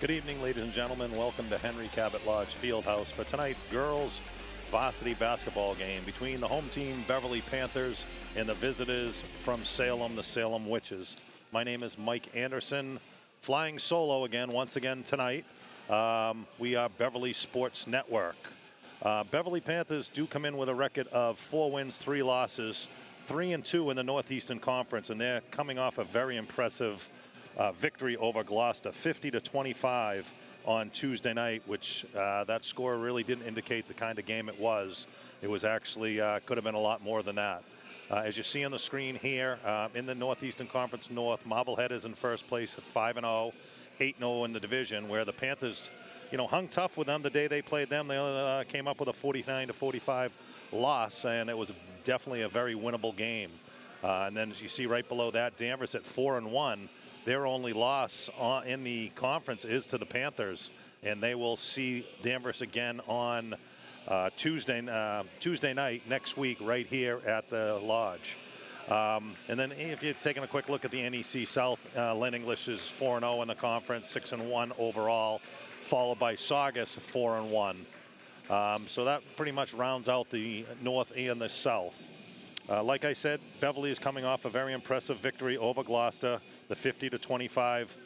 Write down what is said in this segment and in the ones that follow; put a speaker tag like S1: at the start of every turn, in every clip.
S1: Good evening, ladies and gentlemen. Welcome to Henry Cabot Lodge Fieldhouse for tonight's girls varsity basketball game between the home team Beverly Panthers and the visitors from Salem, the Salem Witches. My name is Mike Anderson, flying solo again, once again tonight. We are Beverly Sports Network. Beverly Panthers do come in with a record of 4 wins, 3 losses, 3-2 in the Northeastern Conference, and they're coming off a very impressive victory over Gloucester, 50-25 on Tuesday night, which that score really didn't indicate the kind of game it was. It was actually could have been a lot more than that. As you see on the screen here, in the Northeastern Conference North, Marblehead is in first place at 5-0, 8-0 in the division, where the Panthers, hung tough with them the day they played them. They came up with a 49-45 loss, and it was definitely a very winnable game. And then as you see right below that, Danvers at 4-1. Their only loss in the conference is to the Panthers, and they will see Danvers again on Tuesday night next week right here at the Lodge. And then if you're taking a quick look at the NEC South, Lynn English is 4-0 in the conference, 6-1 overall, followed by Saugus 4-1. So that pretty much rounds out the North and the South. Like I said, Beverly is coming off a very impressive victory over Gloucester, the 50-25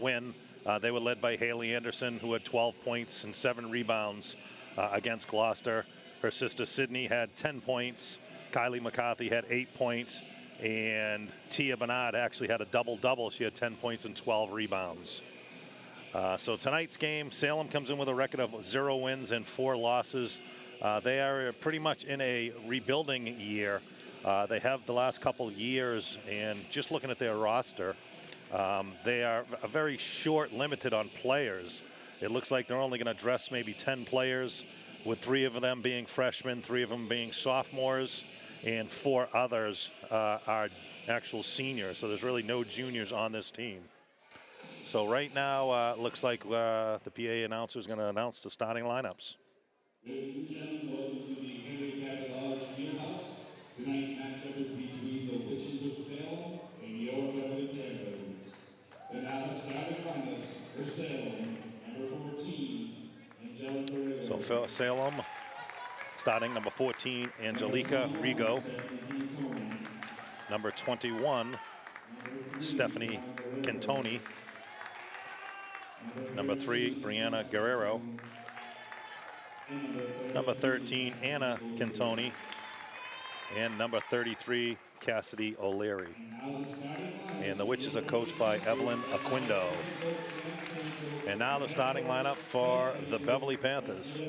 S1: win. They were led by Haley Anderson, who had 12 points and 7 rebounds against Gloucester. Her sister Sydney had 10 points. Kylie McCarthy had 8 points. And Tia Bernard actually had a double-double. She had 10 points and 12 rebounds. So tonight's game, Salem comes in with a record of 0 wins and 4 losses. They are pretty much in a rebuilding year. They have the last couple years, and just looking at their roster, they are very short, limited on players. It looks like they're only going to dress maybe 10 players, with 3 of them being freshmen, 3 of them being sophomores, and 4 others are actual seniors. So there's really no juniors on this team. So right now, it looks like the PA announcer is going to announce the starting lineups.
S2: Ladies and gentlemen, welcome to the Henry Cabot Lodge Fieldhouse. Tonight's matchup is between the Witches of Salem and your Beverly Panthers. And now the starting lineups for Salem, number 14, Angelica.
S1: So for Salem, starting number 14, Angelica Rigo. Number 21, Stephanie Cantoni. Number 3, Brianna Guerrero. Number 13, Anna Cantoni. And number 33, Cassidy O'Leary. And the Witches are coached by Evelyn Aquindo. And now the starting lineup for the Beverly Panthers.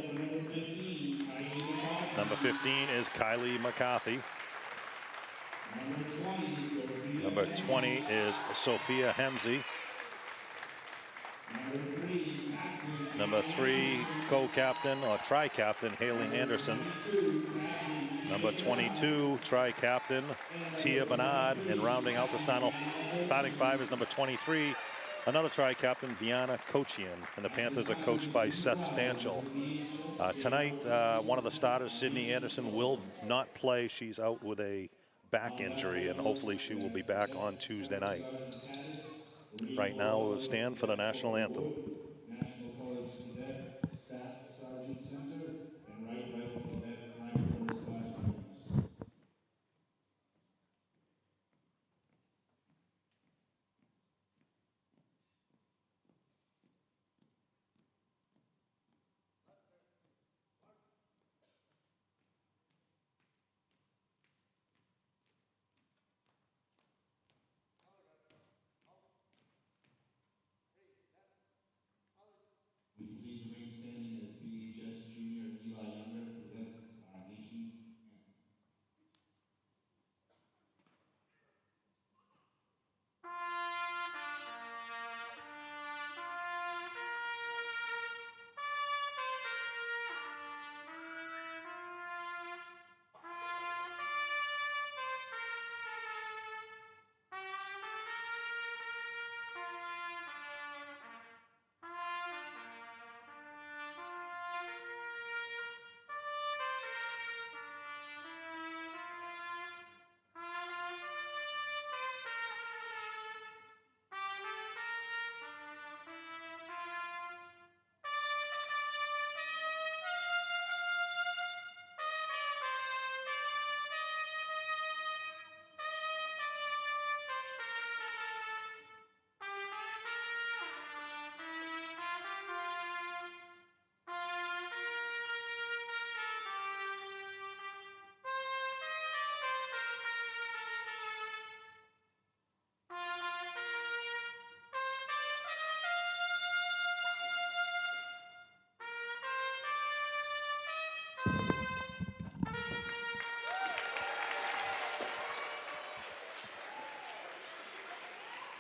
S1: Number 15 is Kylie McCarthy. Number 20 is Sophia Hemsey. Number 3, co-captain or tri-captain, Haley Anderson. Number 22, tri-captain, Tia Bernard. And rounding out the starting 5 is number 23, another tri-captain, Viana Kochian. And the Panthers are coached by Seth Stanchel. Tonight, one of the starters, Sydney Anderson, will not play. She's out with a back injury, and hopefully she will be back on Tuesday night. Right now, we'll stand for the national anthem.
S2: National Colors Cadet Staff Sergeant Center and Right Rifle Cadet Prime First Class Police.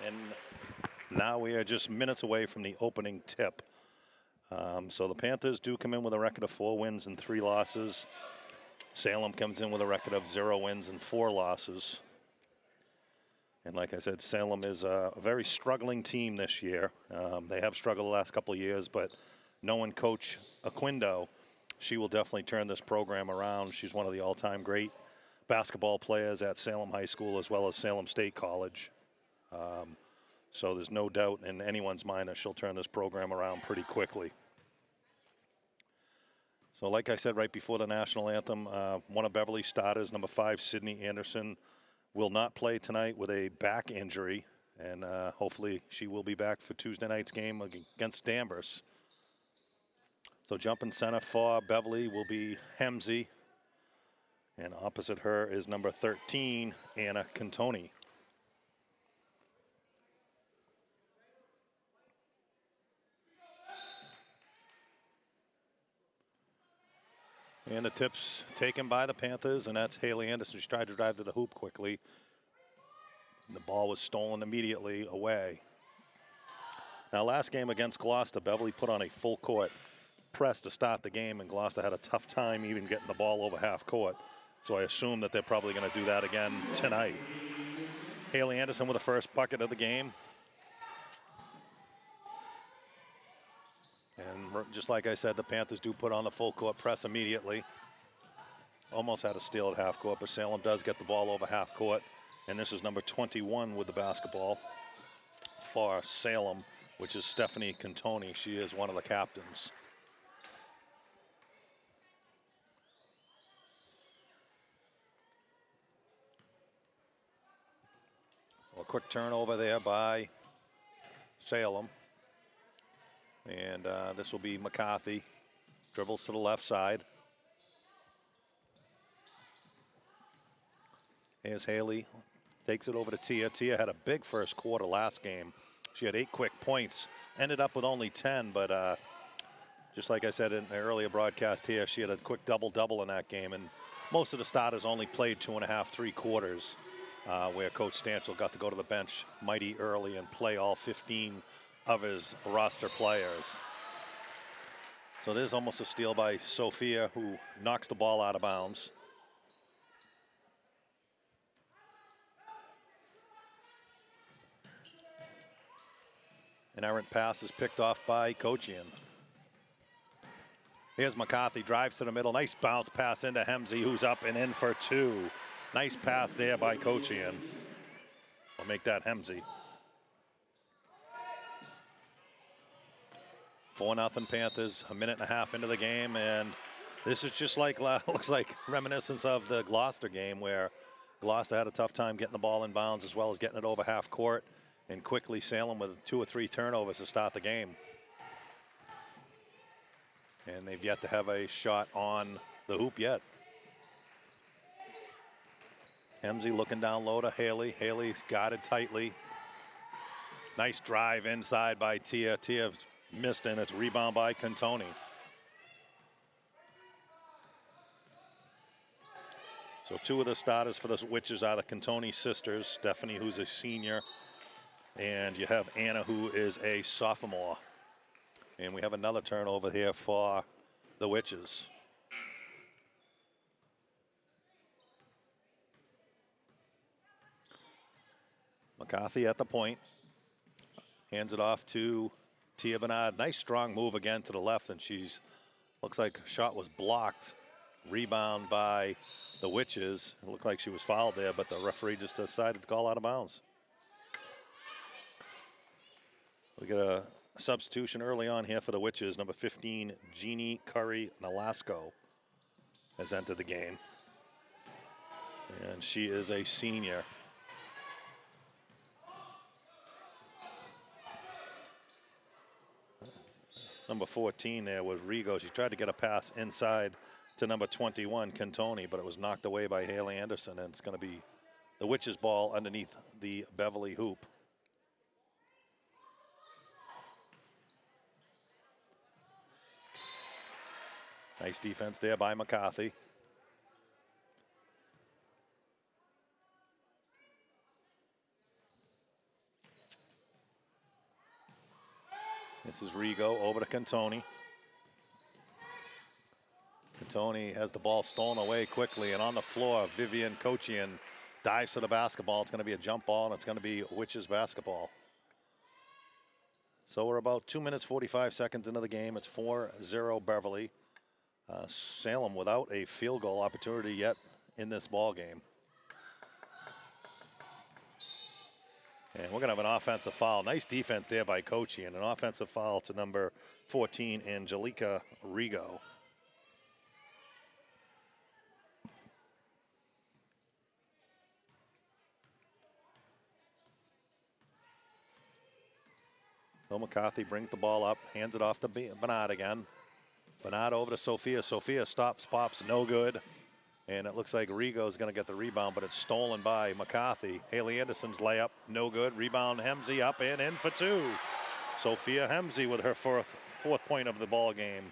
S1: And now we are just minutes away from the opening tip. So the Panthers do come in with a record of 4 wins and 3 losses. Salem comes in with a record of 0 wins and 4 losses. And like I said, Salem is a very struggling team this year. They have struggled the last couple of years, but knowing Coach Aquindo, she will definitely turn this program around. She's one of the all-time great basketball players at Salem High School as well as Salem State College. So there's no doubt in anyone's mind that she'll turn this program around pretty quickly. So like I said right before the national anthem, one of Beverly's starters, number 5, Sydney Anderson, will not play tonight with a back injury. And hopefully she will be back for Tuesday night's game against Danvers. So jumping center for Beverly will be Hemsey. And opposite her is number 13, Anna Cantoni. And the tip's taken by the Panthers, and that's Haley Anderson. She tried to drive to the hoop quickly. The ball was stolen immediately away. Now, last game against Gloucester, Beverly put on a full court press to start the game, and Gloucester had a tough time even getting the ball over half court. So I assume that they're probably going to do that again tonight. Haley Anderson with the first bucket of the game. And just like I said, the Panthers do put on the full court press immediately. Almost had a steal at half court, but Salem does get the ball over half court. And this is number 21 with the basketball for Salem, which is Stephanie Cantoni. She is one of the captains. So a quick turnover there by Salem. And this will be McCarthy. Dribbles to the left side. Here's Haley. Takes it over to Tia. Tia had a big first quarter last game. She had 8 quick points. Ended up with only 10, but just like I said in the earlier broadcast here, she had a quick double-double in that game. And most of the starters only played 2.5, 3 quarters, where Coach Stanchel got to go to the bench mighty early and play all 15 of his roster players. So there's almost a steal by Sophia, who knocks the ball out of bounds. An errant pass is picked off by Kochian. Here's McCarthy, drives to the middle. Nice bounce pass into Hemsey, who's up and in for 2. Nice pass there by Kochian. I'll make that Hemsey. 4-0 Panthers, 1.5 minutes into the game, and this is just like, looks like reminiscence of the Gloucester game, where Gloucester had a tough time getting the ball in bounds as well as getting it over half court, and quickly Salem with 2 or 3 turnovers to start the game. And they've yet to have a shot on the hoop yet. Hemsey looking down low to Haley. Haley's guarded tightly. Nice drive inside by Tia. Tia missed, and it's rebound by Cantoni. So 2 of the starters for the Witches are the Cantoni sisters. Stephanie, who's a senior, and you have Anna, who is a sophomore. And we have another turnover here for the Witches. McCarthy at the point. Hands it off to Tia Bernard. Nice strong move again to the left, and she's, looks like her shot was blocked. Rebound by the Witches. It looked like she was fouled there, but the referee just decided to call out of bounds. We get a substitution early on here for the Witches. Number 15, Jeannie Curry Nolasco has entered the game. And she is a senior. Number 14 there was Rigo. She tried to get a pass inside to number 21, Cantoni, but it was knocked away by Haley Anderson, and it's going to be the Witches' ball underneath the Beverly hoop. Nice defense there by McCarthy. This is Rigo over to Cantoni. Cantoni has the ball stolen away quickly, and on the floor, Vivian Kochian dives to the basketball. It's going to be a jump ball, and it's going to be Witches basketball. So we're about 2 minutes, 45 seconds into the game. It's 4-0 Beverly. Salem without a field goal opportunity yet in this ball game. And we're going to have an offensive foul. Nice defense there by Kochian. An offensive foul to number 14, Angelica Rigo. So McCarthy brings the ball up, hands it off to Bernard again. Bernard over to Sophia. Sophia stops, pops, no good. And it looks like Rigo is going to get the rebound, but it's stolen by McCarthy. Haley Anderson's layup, no good. Rebound, Hemsey up and in for two. Sophia Hemsey with her fourth point of the ball game.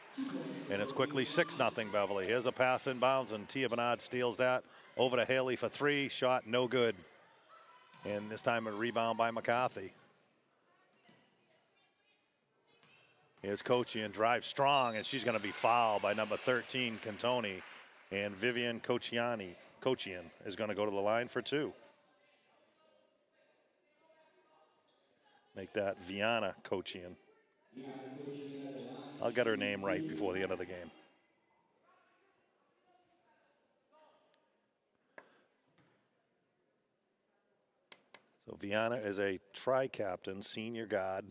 S1: And it's quickly 6-0 Beverly. Here's a pass inbounds, and Tia Bernard steals that. Over to Haley for three, shot no good. And this time a rebound by McCarthy. Here's Kochian, drives strong, and she's going to be fouled by number 13, Cantoni. And Vivian Kochian is going to go to the line for two. Make that Viana Kochian. I'll get her name right before the end of the game. So Viana is a tri-captain, senior guard.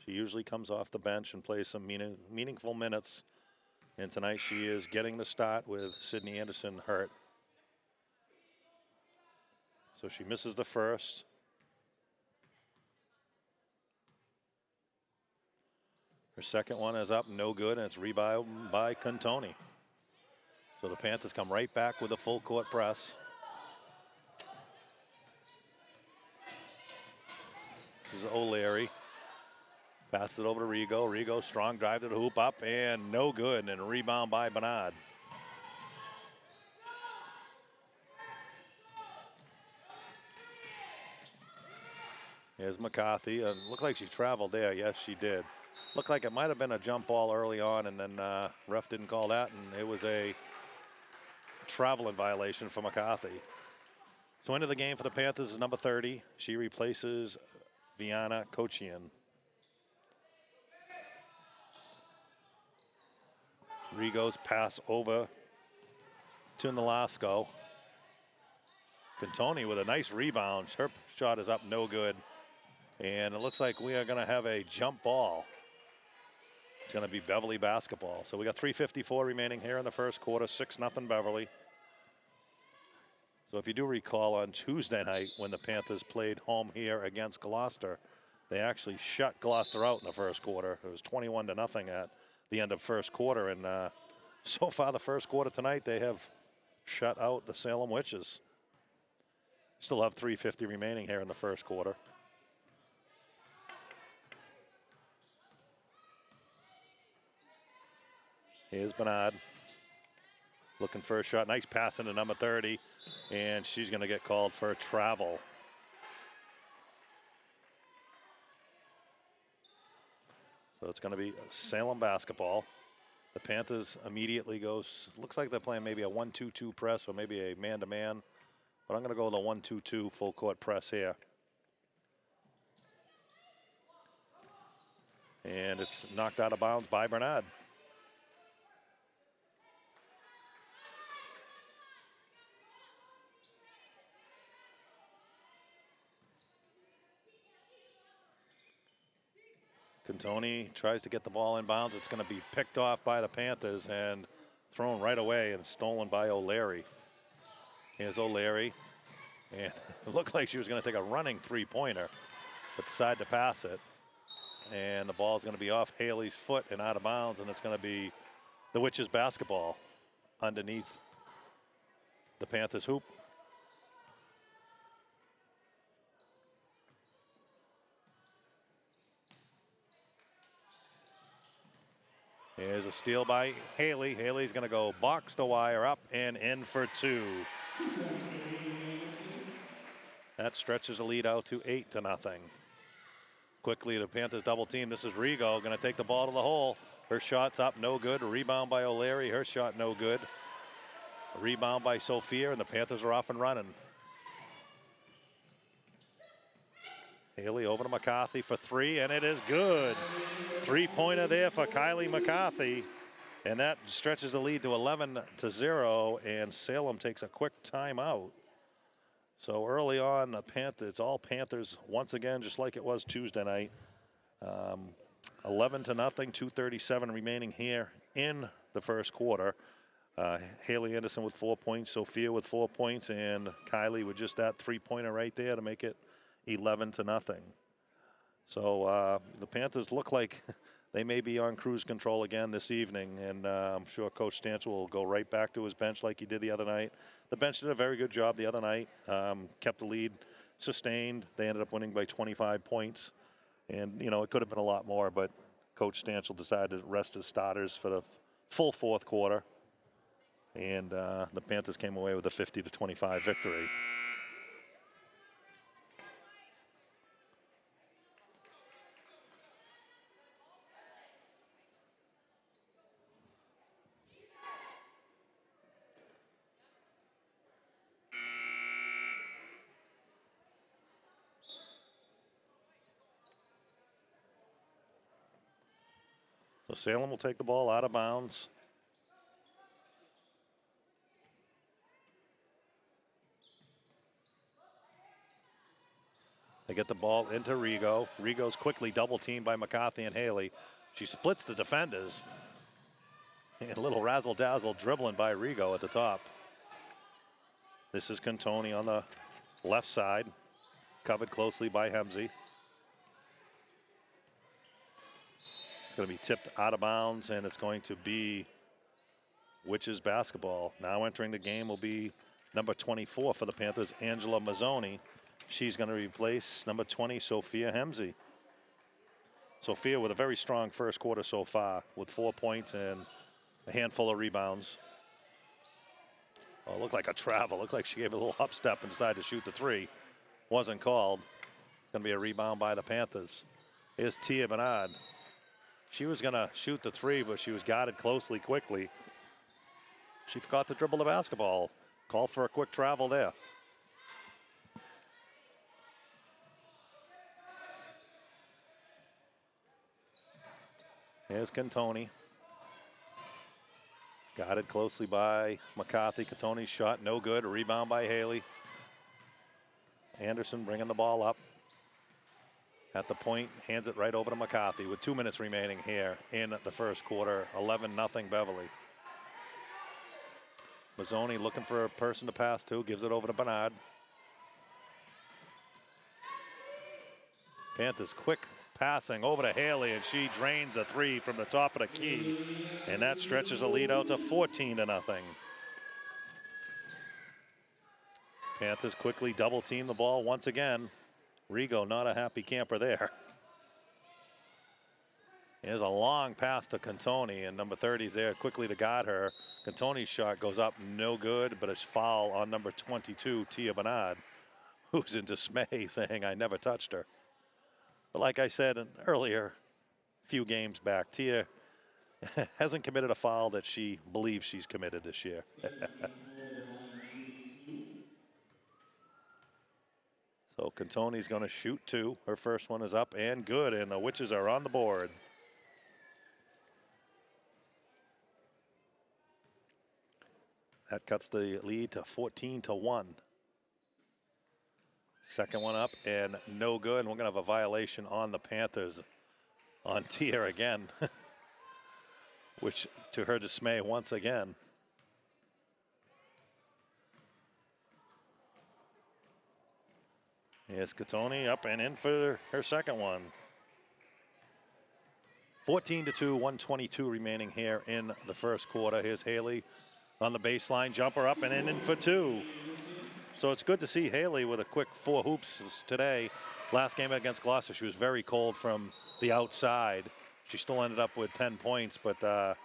S1: She usually comes off the bench and plays some meaningful minutes. And tonight she is getting the start with Sydney Anderson hurt. So she misses the first. Her second one is up, no good, and it's rebounded by Cantoni. So the Panthers come right back with a full court press. This is O'Leary. Passes it over to Rigo. Rigo, strong drive to the hoop, up and no good, and a rebound by Bernard. Here's McCarthy. Looked like she traveled there. Yes, she did. Looked like it might have been a jump ball early on, and then ref didn't call that, and it was a traveling violation for McCarthy. So into the game for the Panthers is number 30. She replaces Viana Kochian. Rigo's pass over to Nolasco. Cantoni with a nice rebound. Her shot is up, no good. And it looks like we are going to have a jump ball. It's going to be Beverly basketball. So we got 3:54 remaining here in the first quarter, 6-0 Beverly. So if you do recall, on Tuesday night when the Panthers played home here against Gloucester, they actually shut Gloucester out in the first quarter. It was 21-0 at the end of first quarter, and so far the first quarter tonight they have shut out the Salem Witches. Still have 3:50 remaining here in the first quarter. Here's Bernard looking for a shot. Nice pass into number 30, and she's going to get called for travel. So it's going to be Salem basketball. The Panthers immediately goes, looks like they're playing maybe a 1-2-2 press or maybe a man-to-man, but I'm going to go with a 1-2-2 full court press here. And it's knocked out of bounds by Bernard. Cantoni tries to get the ball in bounds. It's going to be picked off by the Panthers and thrown right away and stolen by O'Leary. Here's O'Leary. And it looked like she was going to take a running three-pointer, but decided to pass it. And the ball is going to be off Haley's foot and out of bounds, and it's going to be the Witches basketball underneath the Panthers hoop. Here's a steal by Haley. Haley's going to go box to wire, up and in for two. That stretches the lead out to 8-0. quickly to Panthers double team. This is Rigo going to take the ball to the hole. Her shot's up, no good. Rebound by O'Leary. Her shot, no good. A rebound by Sophia, and the Panthers are off and running. Haley over to McCarthy for three, and it is good. Three-pointer there for Kylie McCarthy. And that stretches the lead to 11-0, and Salem takes a quick timeout. So early on, the Panthers, it's all Panthers once again, just like it was Tuesday night. 11-0, 2:37 remaining here in the first quarter. Haley Anderson with 4 points, Sophia with 4 points, and Kylie with just that three-pointer right there to make it 11-0. So the Panthers look like they may be on cruise control again this evening, and I'm sure Coach Stancil will go right back to his bench like he did the other night. The bench did a very good job the other night, kept the lead sustained. They ended up winning by 25 points, and, you know, it could have been a lot more, but Coach Stancil decided to rest his starters for the full fourth quarter, and the Panthers came away with a 50-25 victory. So Salem will take the ball out of bounds. They get the ball into Rigo. Rigo's quickly double teamed by McCarthy and Haley. She splits the defenders. And a little razzle-dazzle dribbling by Rigo at the top. This is Cantoni on the left side, covered closely by Hemsey. It's going to be tipped out of bounds, and it's going to be Witches basketball. Now entering the game will be number 24 for the Panthers, Angela Mazzoni. She's going to replace number 20, Sophia Hemsey. Sophia with a very strong first quarter so far, with 4 points and a handful of rebounds. Oh, it looked like a travel. Looked like she gave a little up step and decided to shoot the three. Wasn't called. It's going to be a rebound by the Panthers. Here's Tia Bernard. She was going to shoot the three, but she was guarded closely quickly. She forgot to dribble the basketball. Call for a quick travel there. Here's Cantoni. Guarded closely by McCarthy. Cantoni's shot no good. A rebound by Haley. Anderson bringing the ball up. At the point, hands it right over to McCarthy with 2 minutes remaining here in the first quarter. 11-0 Beverly. Mazzoni looking for a person to pass to. Gives it over to Bernard. Panthers quick passing over to Haley, and she drains a three from the top of the key. And that stretches a lead out to 14-0. Panthers quickly double team the ball once again. Rigo not a happy camper there. Here's a long pass to Cantoni, and number 30 is there quickly to guard her. Cantoni's shot goes up, no good, but it's foul on number 22, Tia Bernard, who's in dismay saying, I never touched her. But like I said earlier, a few games back, Tia hasn't committed a foul that she believes she's committed this year. So Cantoni's going to shoot two. Her first one is up and good, and the Witches are on the board. That cuts the lead to 14-1. Second one up and no good. And we're going to have a violation on the Panthers on Tia again, which to her dismay once again. Here's Cantoni up and in for her second one. 14-2, 1:22 remaining here in the first quarter. Here's Haley on the baseline, jumper up and in for two. So it's good to see Haley with a quick 4 hoops today. Last game against Gloucester, she was very cold from the outside. She still ended up with 10 points, but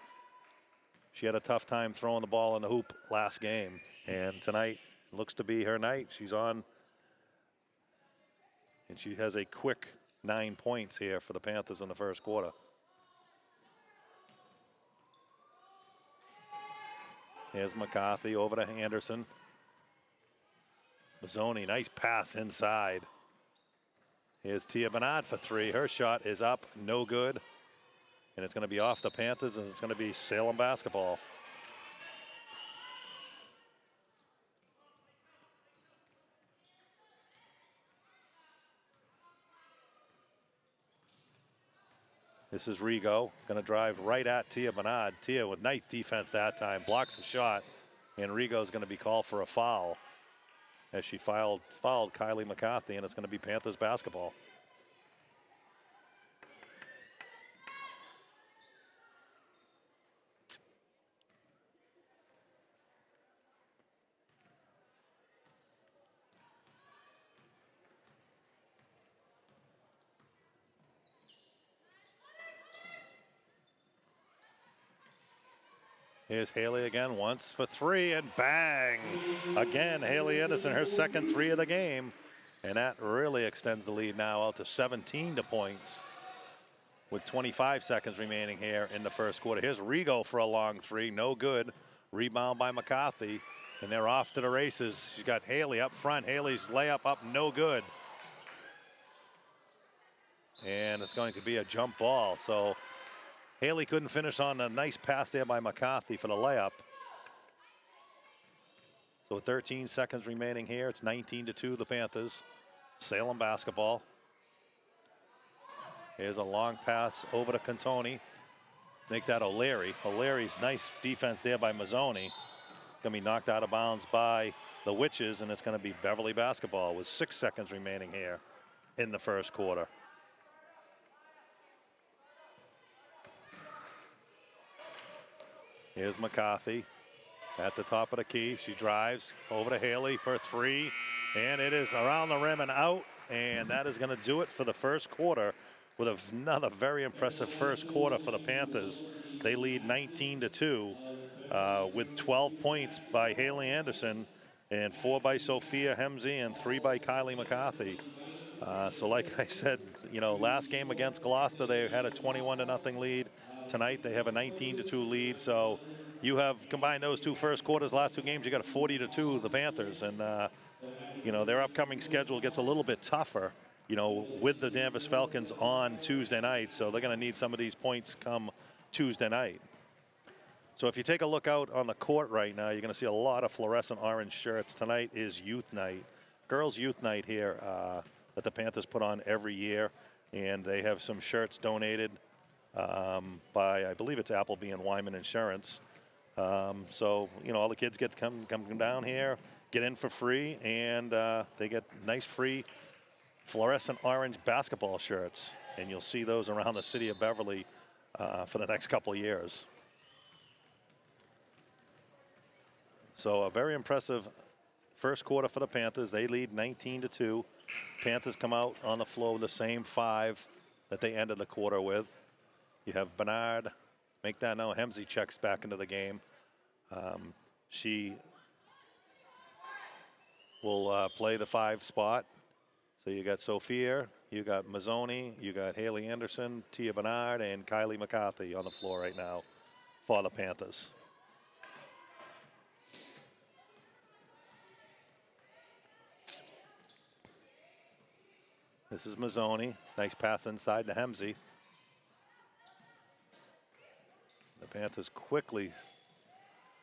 S1: she had a tough time throwing the ball in the hoop last game. And tonight looks to be her night. She's on, and she has a quick 9 points here for the Panthers in the first quarter. Here's McCarthy over to Anderson. Mazzoni, nice pass inside. Here's Tia Bernard for three. Her shot is up, no good. And it's going to be off the Panthers, and it's going to be Salem basketball. This is Rigo, going to drive right at Tia Bernard. Tia with nice defense that time, blocks the shot, and Rigo's going to be called for a foul as she fouled Kylie McCarthy, and it's going to be Panthers basketball. Here's Haley again, once for three, and bang! Again, Haley Anderson, her second three of the game. And that really extends the lead now out to 17 points with 25 seconds remaining here in the first quarter. Here's Rigo for a long three, no good. Rebound by McCarthy, and they're off to the races. She's got Haley up front. Haley's layup up, no good. And it's going to be a jump ball. So Haley couldn't finish on a nice pass there by McCarthy for the layup. So with 13 seconds remaining here, it's 19-2 the Panthers. Salem basketball. Here's a long pass over to Cantoni. Make that O'Leary. O'Leary's nice defense there by Mazzoni. Gonna be knocked out of bounds by the Witches, and it's gonna be Beverly basketball with 6 seconds remaining here in the first quarter. Here's McCarthy at the top of the key. She drives over to Haley for three, and it is around the rim and out, and that is going to do it for the first quarter with another very impressive first quarter for the Panthers. They lead 19-2 with 12 points by Haley Anderson and 4 by Sophia Hemsey and 3 by Kylie McCarthy. So like I said, you know, last game against Gloucester, they had a 21-0 lead. Tonight they have a 19-2 lead. So you have combined those two first quarters, last two games, you got a 40-2 the Panthers. And, you know, their upcoming schedule gets a little bit tougher, you know, with the Danvers Falcons on Tuesday night. So they're going to need some of these points come Tuesday night. So if you take a look out on the court right now, you're going to see a lot of fluorescent orange shirts. Tonight is youth night, girls youth night here that the Panthers put on every year. And they have some shirts donated by, I believe it's Appleby and Wyman Insurance. So, you know, all the kids get to come down here, get in for free, and they get nice free fluorescent orange basketball shirts. And you'll see those around the city of Beverly for the next couple of years. So a very impressive first quarter for the Panthers. They lead 19-2. Panthers come out on the floor with the same 5 that they ended the quarter with. You have Bernard, make that now. Hemsey checks back into the game. She will play the 5 spot. So you got Sophia, you got Mazzoni, you got Haley Anderson, Tia Bernard, and Kylie McCarthy on the floor right now for the Panthers. This is Mazzoni. Nice pass inside to Hemsey. The Panthers quickly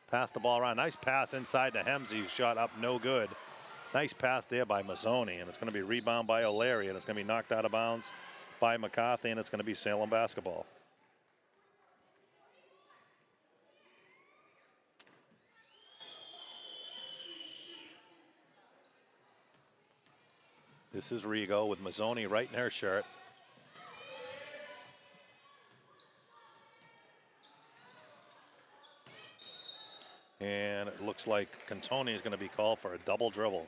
S1: pass the ball around. Nice pass inside to Hemsey, who's shot up no good. Nice pass there by Mazzoni, and it's going to be rebound by O'Leary, and it's going to be knocked out of bounds by McCarthy, and it's going to be Salem basketball. This is Rigo with Mazzoni right in her shirt. And it looks like Cantoni is going to be called for a double dribble.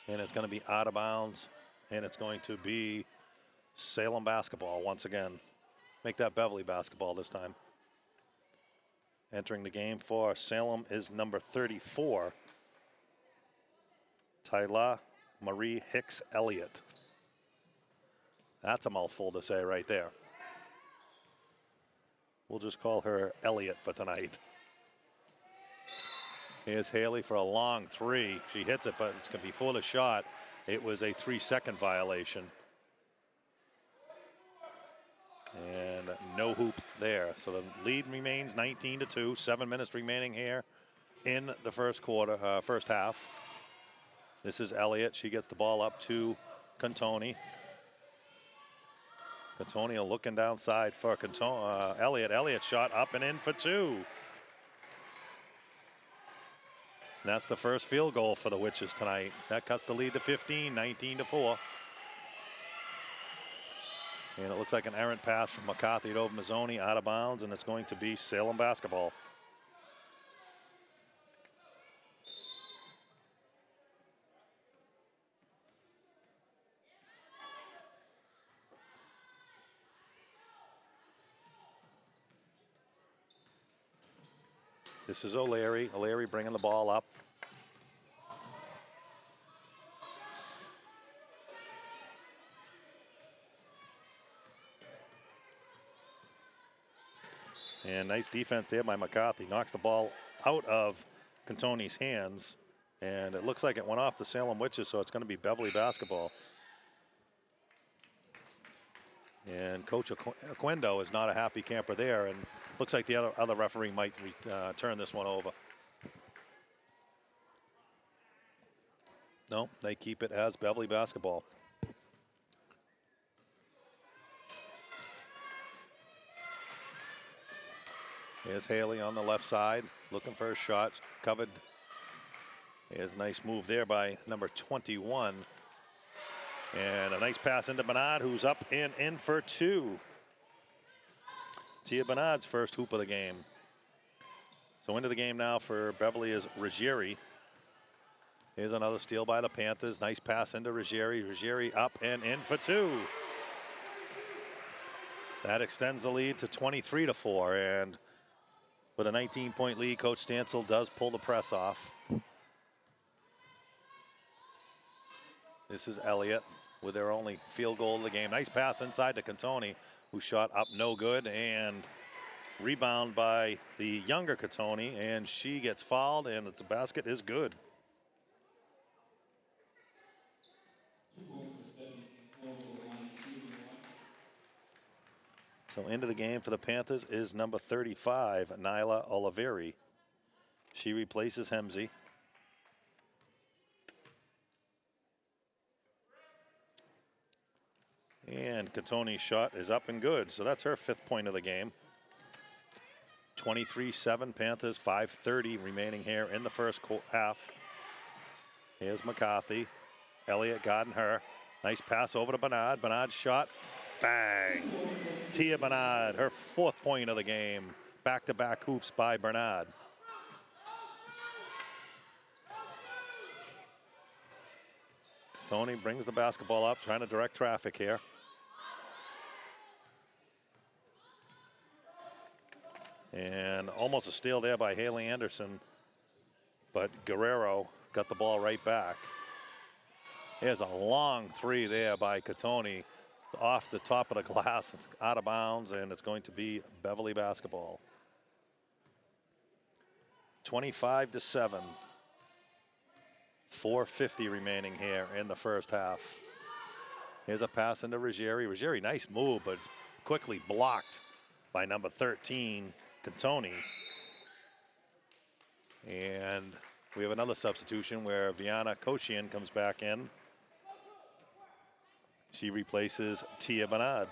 S1: And it's going to be out of bounds. And it's going to be Salem basketball once again. Make that Beverly basketball this time. Entering the game for Salem is number 34, Tyla Marie Hicks Elliott. That's a mouthful to say right there. We'll just call her Elliott for tonight. Here's Haley for a long three. She hits it, but it's before the shot. It was a 3-second violation. And no hoop there. So the lead remains 19-2. 7 minutes remaining here in the first quarter, first half. This is Elliott. She gets the ball up to Cantoni. Cantoni looking downside for Elliott. Elliott shot up and in for two. And that's the first field goal for the Witches tonight. That cuts the lead to 15, 19-4. And it looks like an errant pass from McCarthy to Mazzoni, out of bounds, and it's going to be Salem basketball. This is O'Leary. O'Leary bringing the ball up. And nice defense there by McCarthy. Knocks the ball out of Cantoni's hands. And it looks like it went off the Salem Witches, so it's going to be Beverly basketball. And Coach Aquendo is not a happy camper there. And looks like the other referee might turn this one over. No, they keep it as Beverly basketball. Here's Haley on the left side, looking for a shot, covered. Here's a nice move there by number 21. And a nice pass into Bernard, who's up and in for two. Tia Bernard's first hoop of the game. So into the game now for Beverly is Ruggieri. Here's another steal by the Panthers. Nice pass into Ruggieri. Ruggieri up and in for two. That extends the lead to 23-4. And with a 19-point lead, Coach Stansel does pull the press off. This is Elliott with their only field goal of the game. Nice pass inside to Cantoni, who shot up no good, and rebound by the younger Cantoni, and she gets fouled, and the basket is good. So into the game for the Panthers is number 35, Nyla Oliveri. She replaces Hemsey. And Cantoni's shot is up and good, so that's her 5th point of the game. 23-7 Panthers, 5:30 remaining here in the first half. Here's McCarthy. Elliott guarding her. Nice pass over to Bernard. Bernard's shot. Bang! Tia Bernard, her 4th point of the game. Back-to-back hoops by Bernard. Tony brings the basketball up, trying to direct traffic here. And almost a steal there by Haley Anderson, but Guerrero got the ball right back. There's a long three there by Cantoni, off the top of the glass, out of bounds, and it's going to be Beverly basketball. 25-7. 4:50 remaining here in the first half. Here's a pass into Ruggieri. Ruggieri, nice move, but quickly blocked by number 13, Cantoni. And we have another substitution where Viana Koshian comes back in. She replaces Tia Bernard.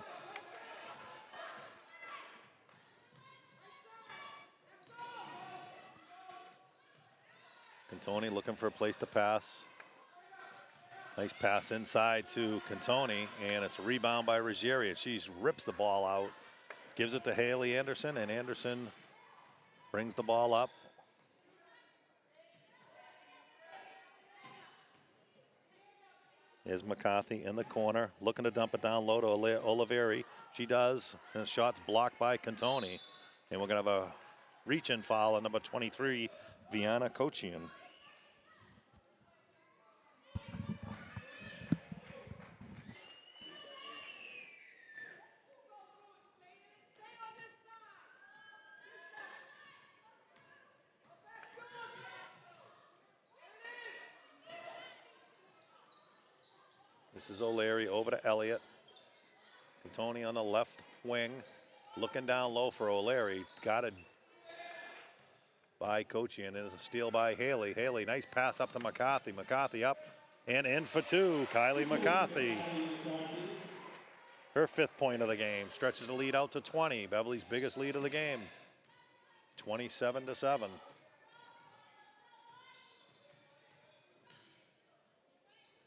S1: Cantoni looking for a place to pass. Nice pass inside to Cantoni, and it's a rebound by Ruggieri, and she rips the ball out. Gives it to Haley Anderson, and Anderson brings the ball up. Here's McCarthy in the corner, looking to dump it down low to Oliveri. She does, and the shot's blocked by Cantoni. And we're going to have a reach-in foul on number 23, Viana Kochian. This is O'Leary over to Elliott. Cantoni on the left wing, looking down low for O'Leary. Got it by Kochian. There's a steal by Haley. Haley, nice pass up to McCarthy. McCarthy up and in for two. Kylie McCarthy. Her 5th point of the game. Stretches the lead out to 20. Beverly's biggest lead of the game. 27-7.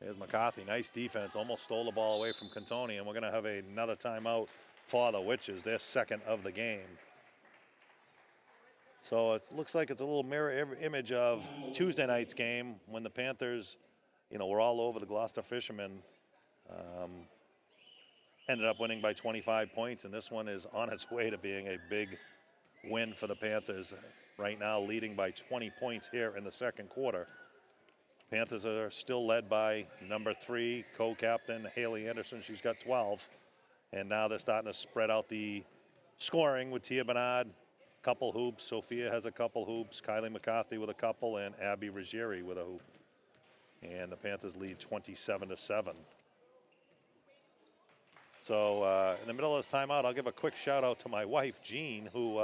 S1: Here's McCarthy, nice defense, almost stole the ball away from Cantoni, and we're gonna have another timeout for the Witches, their 2nd of the game. So it looks like it's a little mirror image of Tuesday night's game when the Panthers, were all over the Gloucester Fishermen. Ended up winning by 25 points, and this one is on its way to being a big win for the Panthers. Right now leading by 20 points here in the 2nd quarter. Panthers are still led by number 3, co-captain Haley Anderson. She's got 12. And now they're starting to spread out the scoring with Tia Bernard, couple hoops. Sophia has a couple hoops. Kylie McCarthy with a couple, and Abby Ruggieri with a hoop. And the Panthers lead 27-7. So in the middle of this timeout, I'll give a quick shout out to my wife, Jean, who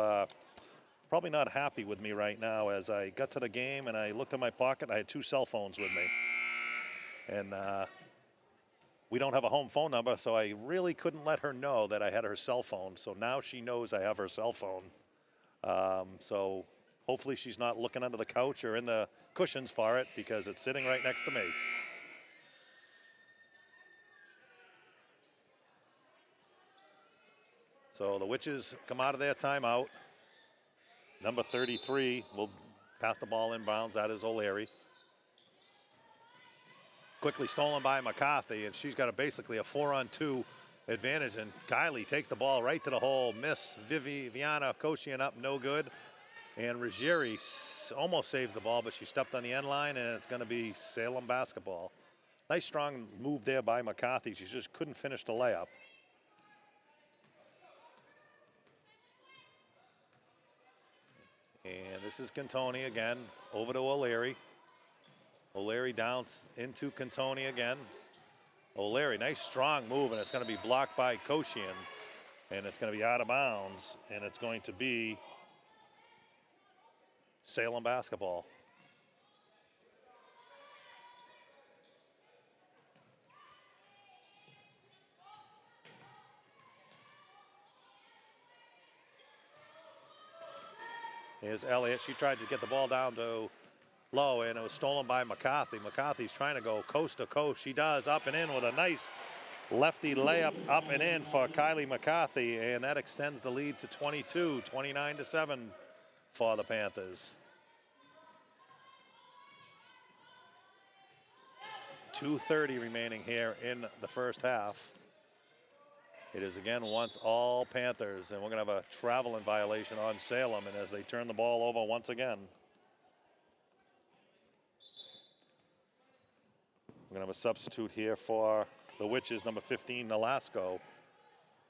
S1: probably not happy with me right now. As I got to the game and I looked in my pocket, I had 2 cell phones with me. And we don't have a home phone number, so I really couldn't let her know that I had her cell phone. So now she knows I have her cell phone. So hopefully she's not looking under the couch or in the cushions for it, because it's sitting right next to me. So the Witches come out of their timeout. Number 33 will pass the ball inbounds. That is O'Leary. Quickly stolen by McCarthy, and she's got basically a 4-on-2 advantage. And Kylie takes the ball right to the hole. Miss Viana Kochian up, no good. And Ruggieri almost saves the ball, but she stepped on the end line, and it's going to be Salem basketball. Nice strong move there by McCarthy. She just couldn't finish the layup. And this is Cantoni again, over to O'Leary. O'Leary down into Cantoni again. O'Leary, nice strong move, and it's going to be blocked by Kochian. And it's going to be out of bounds, and it's going to be Salem basketball. Here's Elliott. She tried to get the ball down to low, and it was stolen by McCarthy. McCarthy's trying to go coast to coast. She does, up and in with a nice lefty layup up and in for Kylie McCarthy, and that extends the lead to 22, 29-7 for the Panthers. 2:30 remaining here in the first half. It is again once all Panthers, and we're going to have a traveling violation on Salem, and as they turn the ball over once again. We're going to have a substitute here for the Witches, number 15, Nolasco.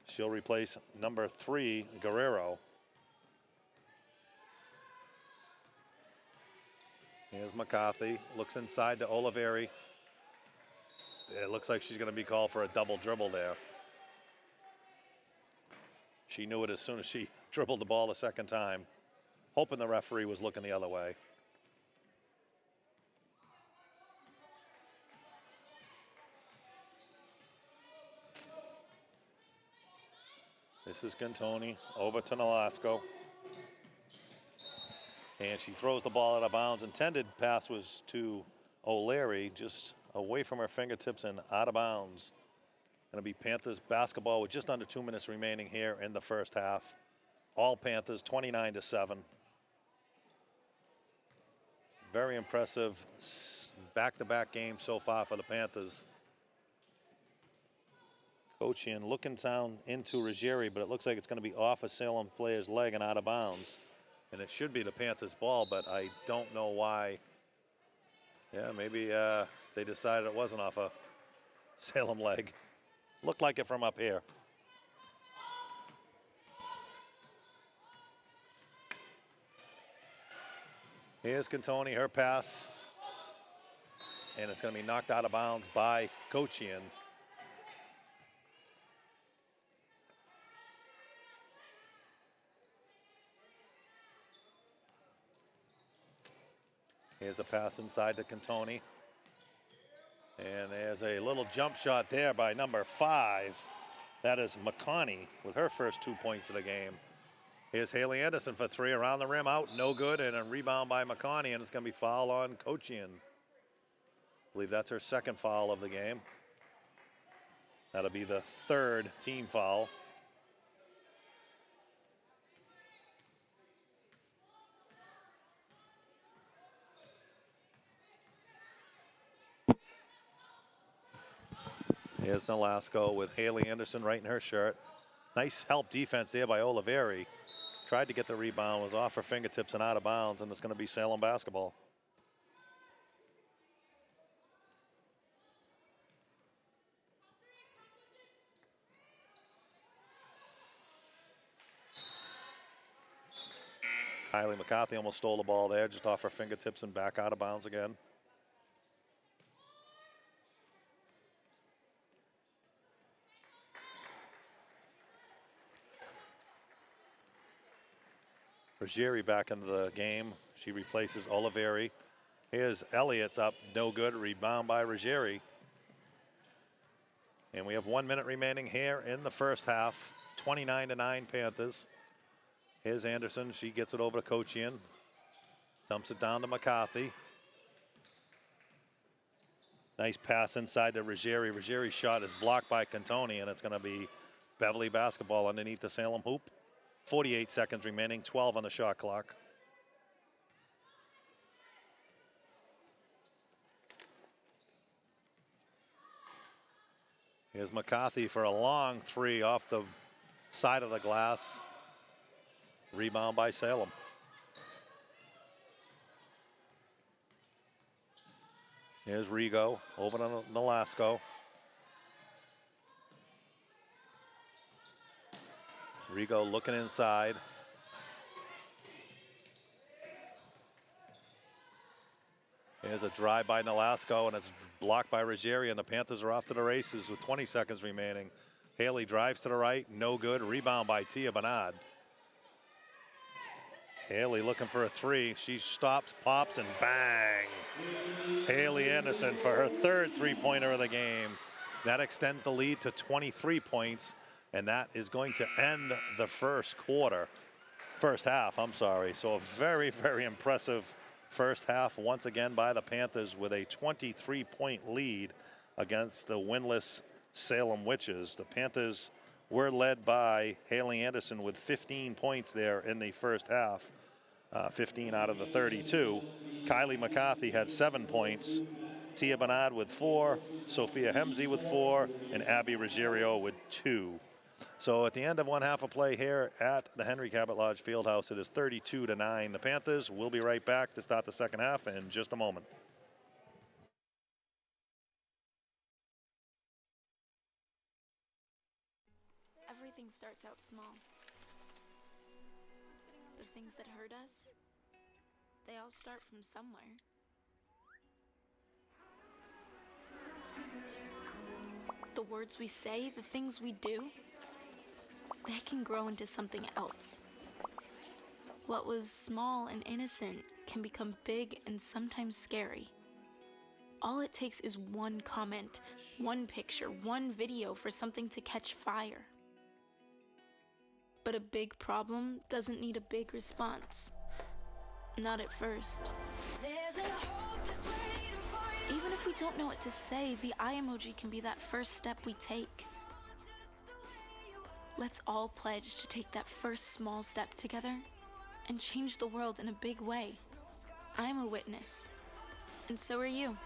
S1: She'll replace number 3, Guerrero. Here's McCarthy, looks inside to Oliveri. It looks like she's going to be called for a double dribble there. She knew it as soon as she dribbled the ball a second time, hoping the referee was looking the other way. This is Cantoni over to Nolasco. And she throws the ball out of bounds. Intended pass was to O'Leary, just away from her fingertips and out of bounds. Going to be Panthers basketball with just under 2 minutes remaining here in the first half. All Panthers 29-7. Very impressive back-to-back game so far for the Panthers. Cochian looking down into Ruggieri, but it looks like it's going to be off a Salem player's leg and out of bounds. And it should be the Panthers' ball, but I don't know why. Yeah, maybe they decided it wasn't off a Salem leg. Looked like it from up here. Here's Cantoni, her pass. And it's going to be knocked out of bounds by Cochian. Here's a pass inside to Cantoni. And there's a little jump shot there by number 5. That is McConney with her first 2 points of the game. Here's Haley Anderson for 3 around the rim, out, no good, and a rebound by McConney, and it's going to be foul on Cochian. I believe that's her second foul of the game. That'll be the 3rd team foul. Here's Nolasco with Haley Anderson right in her shirt. Nice help defense there by Oliveri. Tried to get the rebound, was off her fingertips and out of bounds, and it's going to be Salem basketball. Kylie McCarthy almost stole the ball there, just off her fingertips and back out of bounds again. Ruggieri back into the game. She replaces Oliveri. Here's Elliott's up, no good. Rebound by Ruggieri. And we have 1 minute remaining here in the first half. 29-9 Panthers. Here's Anderson. She gets it over to Cochian. Dumps it down to McCarthy. Nice pass inside to Ruggieri. Ruggieri's shot is blocked by Cantoni, and it's going to be Beverly basketball underneath the Salem hoop. 48 seconds remaining, 12 on the shot clock. Here's McCarthy for a long 3 off the side of the glass. Rebound by Salem. Here's Rigo over to Nolasco. Rigo looking inside. Here's a drive by Nolasco, and it's blocked by Ruggieri, and the Panthers are off to the races with 20 seconds remaining. Haley drives to the right, no good. Rebound by Tia Bernard. Haley looking for a 3. She stops, pops, and bang. Haley Anderson for her 3rd three-pointer of the game. That extends the lead to 23 points, and that is going to end the first half, I'm sorry. So a very, very impressive first half once again by the Panthers with a 23-point lead against the winless Salem Witches. The Panthers were led by Haley Anderson with 15 points there in the first half, 15 out of the 32. Kylie McCarthy had 7 points. Tia Bernard with 4, Sophia Hemsey with 4, and Abby Ruggiero with 2. So at the end of one half of play here at the Henry Cabot Lodge Fieldhouse, it is 32-9. The Panthers will be right back to start the second half in just a moment.
S3: Everything starts out small. The things that hurt us, they all start from somewhere. The words we say, the things we do, they can grow into something else. What was small and innocent can become big and sometimes scary. All it takes is one comment, one picture, one video for something to catch fire. But a big problem doesn't need a big response. Not at first. Even if we don't know what to say, the eye emoji can be that first step we take. Let's all pledge to take that first small step together and change the world in a big way. I'm a witness, and so are you.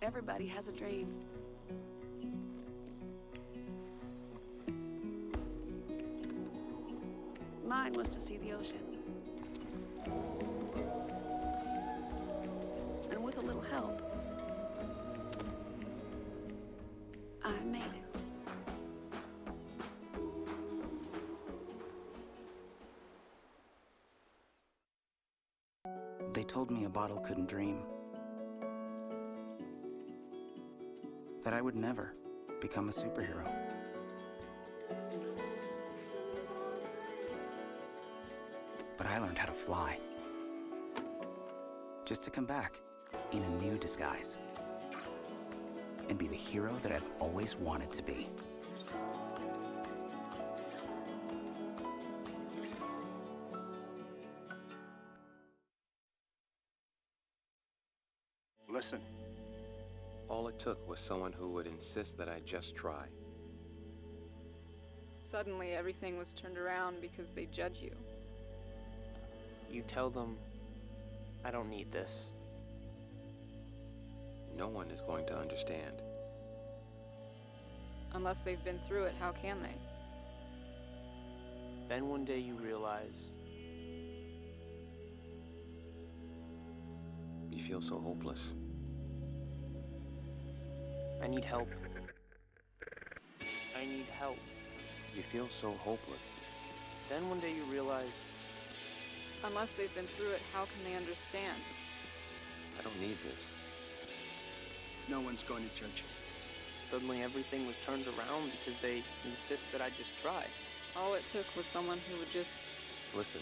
S4: Everybody has a dream. Mine was to see the ocean. And with a little help, I made it.
S5: They told me a bottle couldn't dream. That I would never become a superhero. But I learned how to fly. Just to come back in a new disguise. And be the hero that I've always wanted to be.
S6: Listen.
S7: All it took was someone who would insist that I just try.
S8: Suddenly, everything was turned around because they judge you.
S9: You tell them, I don't need this.
S7: No one is going to understand.
S8: Unless they've been through it, how can they?
S9: Then one day you realize,
S7: You feel so hopeless.
S9: I need help. I need help.
S7: You feel so hopeless.
S9: Then one day you realize,
S8: Unless they've been through it, how can they understand?
S7: I don't need this.
S6: No one's going to judge you.
S9: suddenly everything was turned around because they insist that I just try.
S8: All it took was someone who would just...
S7: Listen.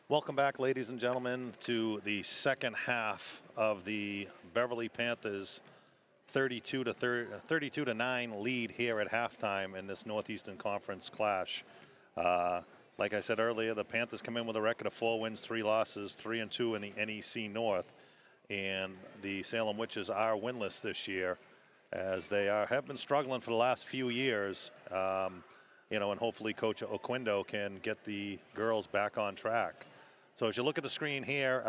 S1: Welcome back, ladies and gentlemen, to the second half of the Beverly Panthers 32 to 9 lead here at halftime in this Northeastern Conference clash. Like I said earlier, the Panthers come in with a record of 4 wins, 3 losses, 3-2 in the NEC North, and the Salem Witches are winless this year, as they have been struggling for the last few years. And hopefully Coach Oquindo can get the girls back on track. So as you look at the screen here,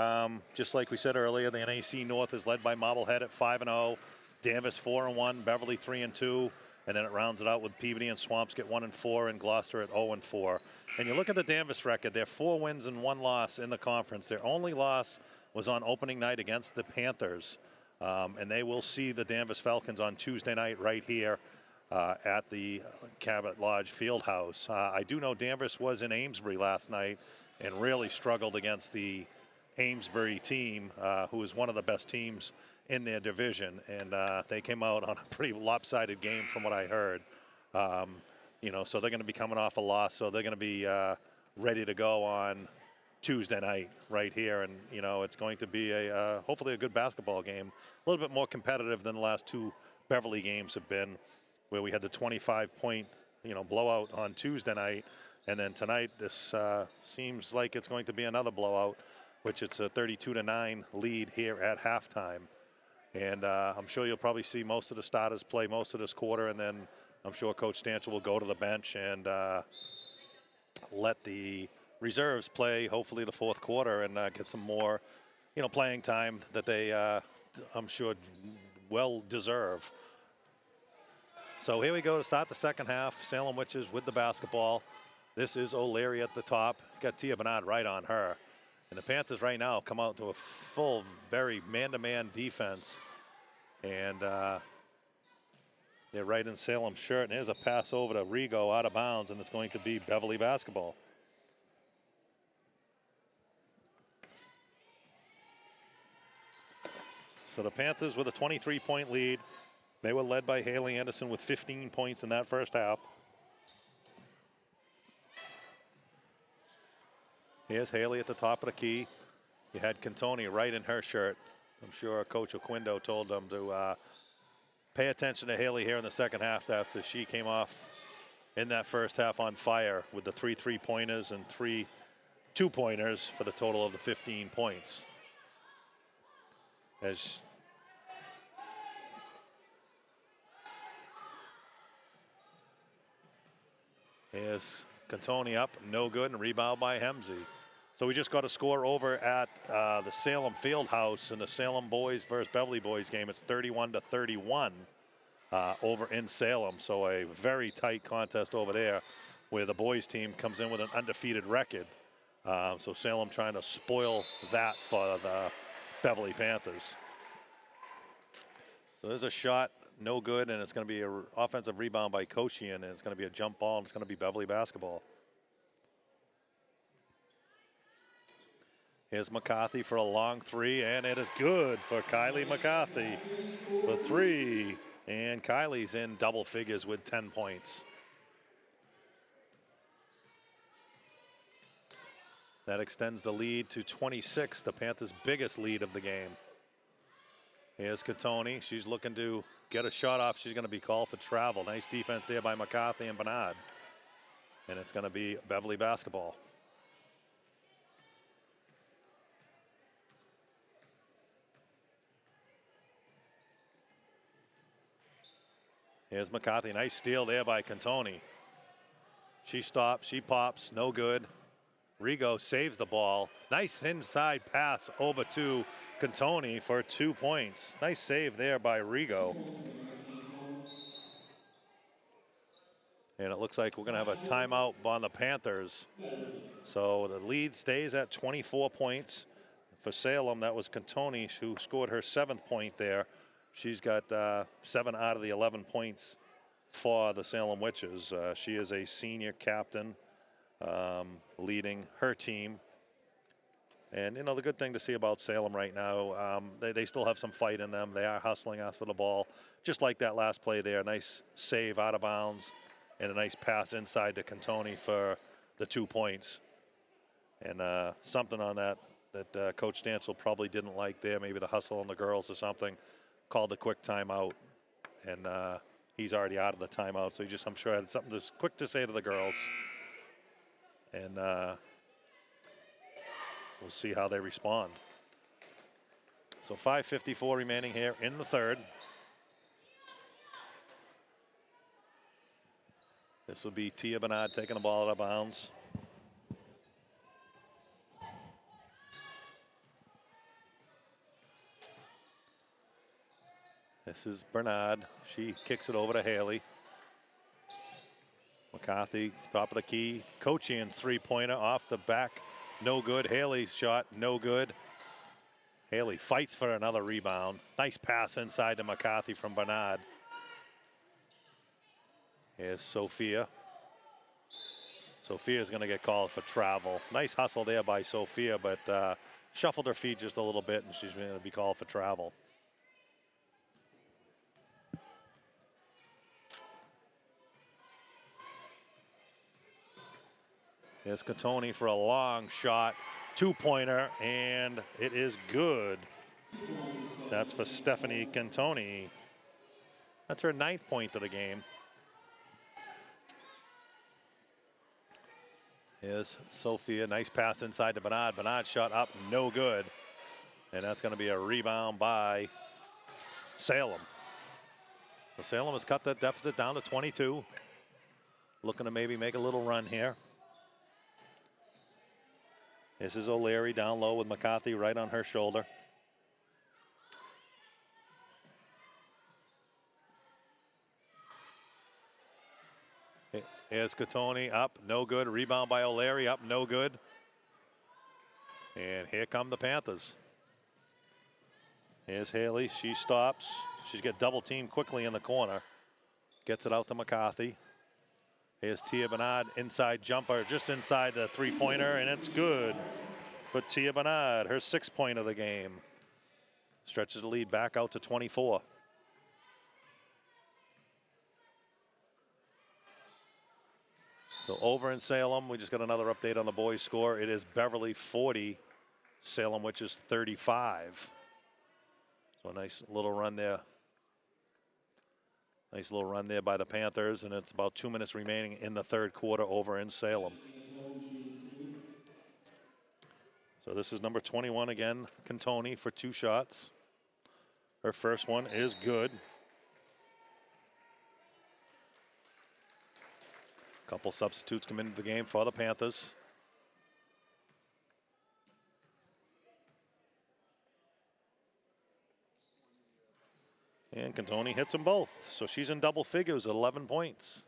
S1: just like we said earlier, the NAC North is led by Marblehead at 5-0, Danvers 4-1, Beverly 3-2, and then it rounds it out with Peabody and Swampscott 1-4, and Gloucester at 0-4. And you look at the Danvers record, they're 4 wins and 1 loss in the conference. Their only loss was on opening night against the Panthers, and they will see the Danvers Falcons on Tuesday night right here at the Cabot Lodge Fieldhouse. I do know Danvers was in Amesbury last night and really struggled against the Amesbury team, who is one of the best teams in their division, and they came out on a pretty lopsided game from what I heard. So they're going to be coming off a loss, so they're going to be ready to go on Tuesday night right here, and it's going to be hopefully a good basketball game, a little bit more competitive than the last 2 Beverly games have been, where we had the 25-point blowout on Tuesday night. And then tonight, this seems like it's going to be another blowout, which it's a 32-9 lead here at halftime. And I'm sure you'll probably see most of the starters play most of this quarter, and then I'm sure Coach Stanchel will go to the bench and let the reserves play, hopefully the fourth quarter, and get some more, playing time that they, I'm sure, well deserve. So here we go to start the second half. Salem Witches with the basketball. This is O'Leary at the top. Got Tia Bernard right on her. And the Panthers right now come out to a full, very man-to-man defense. And they're right in Salem's shirt. And here's a pass over to Rigo out of bounds, and it's going to be Beverly basketball. So the Panthers with a 23-point lead. They were led by Haley Anderson with 15 points in that first half. Here's Haley at the top of the key. You had Cantoni right in her shirt. I'm sure Coach Oquindo told them to pay attention to Haley here in the second half after she came off in that first half on fire with the 3 3-pointers and 3 2-pointers for the total of the 15 points. Here's Cantoni up, no good, and rebound by Hemsey. So we just got a score over at the Salem Fieldhouse in the Salem boys versus Beverly boys game. It's 31-31 over in Salem. So a very tight contest over there where the boys team comes in with an undefeated record. So Salem trying to spoil that for the Beverly Panthers. So there's a shot, no good, and it's going to be an offensive rebound by Koshian, and it's going to be a jump ball, and it's going to be Beverly basketball. Here's McCarthy for a long 3, and it is good for Kylie McCarthy for 3. And Kylie's in double figures with 10 points. That extends the lead to 26, the Panthers' biggest lead of the game. Here's Cantoni. She's looking to get a shot off. She's going to be called for travel. Nice defense there by McCarthy and Bernard. And it's going to be Beverly basketball. Here's McCarthy. Nice steal there by Cantoni. She stops. She pops. No good. Rigo saves the ball. Nice inside pass over to Cantoni for 2 points. Nice save there by Rigo. And it looks like we're going to have a timeout on the Panthers. So the lead stays at 24 points. For Salem, that was Cantoni who scored her 7th point there. She's got 7 out of the 11 points for the Salem Witches. She is a senior captain leading her team. And, you know, the good thing to see about Salem right now, they still have some fight in them. They are hustling after the ball, just like that last play there. Nice save out of bounds and a nice pass inside to Cantoni for the 2 points. And something on that Coach Stancil probably didn't like there, maybe the hustle on the girls or something, called the quick timeout. And he's already out of the timeout, so he just, I'm sure, had something just quick to say to the girls. And we'll see how they respond. So 5:54 remaining here in the third. This will be Tia Bernard taking the ball out of bounds. This is Bernard. She kicks it over to Haley. McCarthy, top of the key. Cochian's three-pointer off the back. No good. Haley's shot, no good. Haley fights for another rebound. Nice pass inside to McCarthy from Bernard. Here's Sophia. Sophia's going to get called for travel. Nice hustle there by Sophia, but shuffled her feet just a little bit, and she's going to be called for travel. Here's Catoni for a long shot. Two-pointer, and it is good. That's for Stephanie Cantoni. That's her 9th point of the game. Here's Sophia. Nice pass inside to Bernard. Bernard shot up, no good. And that's going to be a rebound by Salem. So Salem has cut that deficit down to 22. Looking to maybe make a little run here. This is O'Leary down low with McCarthy right on her shoulder. Here's Catoni up, no good. Rebound by O'Leary, up, no good. And here come the Panthers. Here's Haley, she stops. She's got double teamed quickly in the corner. Gets it out to McCarthy. Here's Tia Bernard, inside jumper, just inside the three-pointer, and it's good for Tia Bernard, her 6th point of the game. Stretches the lead back out to 24. So over in Salem, we just got another update on the boys' score. It is Beverly 40, Salem Witches 35. So a nice little run there. Nice little run there by the Panthers, and it's about 2 minutes remaining in the third quarter over in Salem. So this is number 21 again, Cantoni for 2 shots. Her first one is good. Couple substitutes come into the game for the Panthers. And Cantoni hits them both. So she's in double figures, 11 points.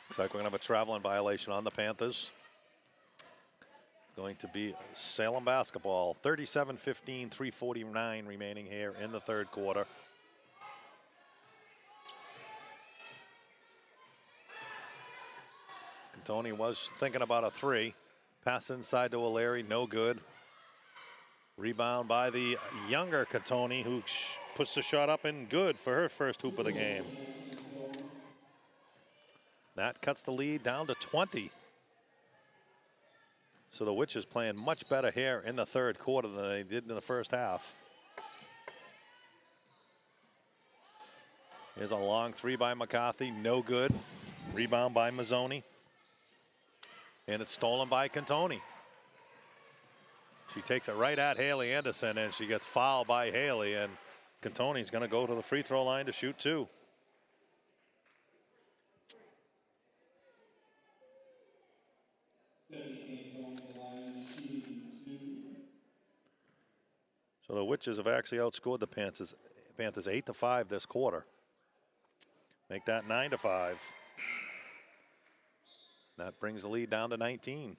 S1: Looks like we're going to have a traveling violation on the Panthers. It's going to be Salem basketball. 37-15, 3:49 remaining here in the third quarter. Tony was thinking about a 3. Pass inside to O'Leary, no good. Rebound by the younger Catoni, who puts the shot up and good for her first hoop of the game. That cuts the lead down to 20. So the Witches playing much better here in the third quarter than they did in the first half. Here's a long 3 by McCarthy, no good. Rebound by Mazzoni. And it's stolen by Cantoni. She takes it right at Haley Anderson, and she gets fouled by Haley, and Cantoni's going to go to the free throw line to shoot 2. So the Witches have actually outscored the Panthers 8-5 this quarter. Make that 9-5. That brings the lead down to 19.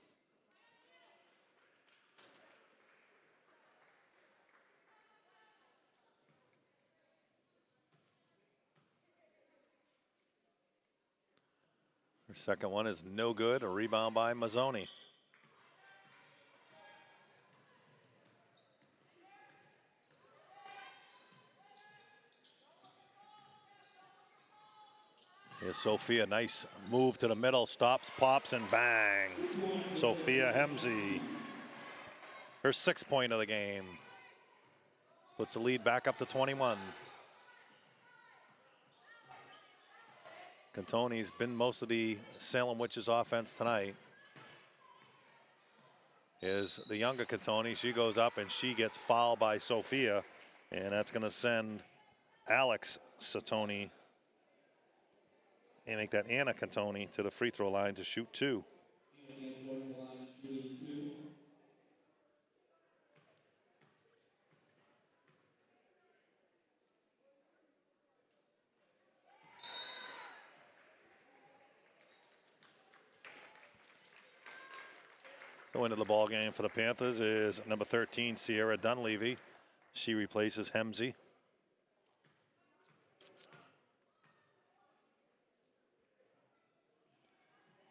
S1: Her second one is no good. A rebound by Mazzoni. Here's Sophia, nice move to the middle, stops, pops, and bang. Sophia Hemsey, her 6th point of the game. Puts the lead back up to 21. Cantoni's been most of the Salem Witches offense tonight. Is the younger Cantoni. She goes up and she gets fouled by Sophia, and that's going to send Alex Satoni and make that Anna Cantoni to the free throw line to shoot 2. Going to the ball game for the Panthers is number 13, Sierra Dunleavy. She replaces Hemsey.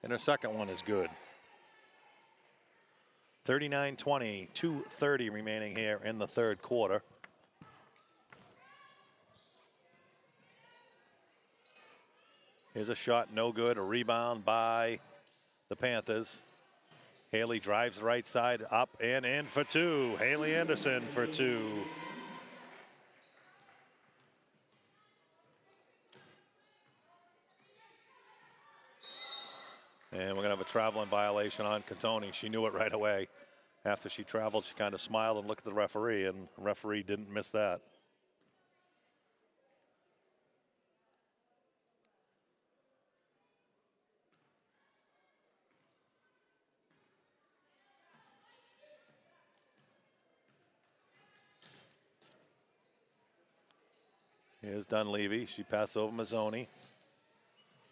S1: And her second one is good. 39-20, 2:30 remaining here in the 3rd quarter. Here's a shot, no good. A rebound by the Panthers. Haley drives the right side, up and in for 2. Haley Anderson for 2. And we're going to have a traveling violation on Cantoni. She knew it right away. After she traveled, she kind of smiled and looked at the referee, and the referee didn't miss that. Here's Dunleavy. She passes over Mazzoni.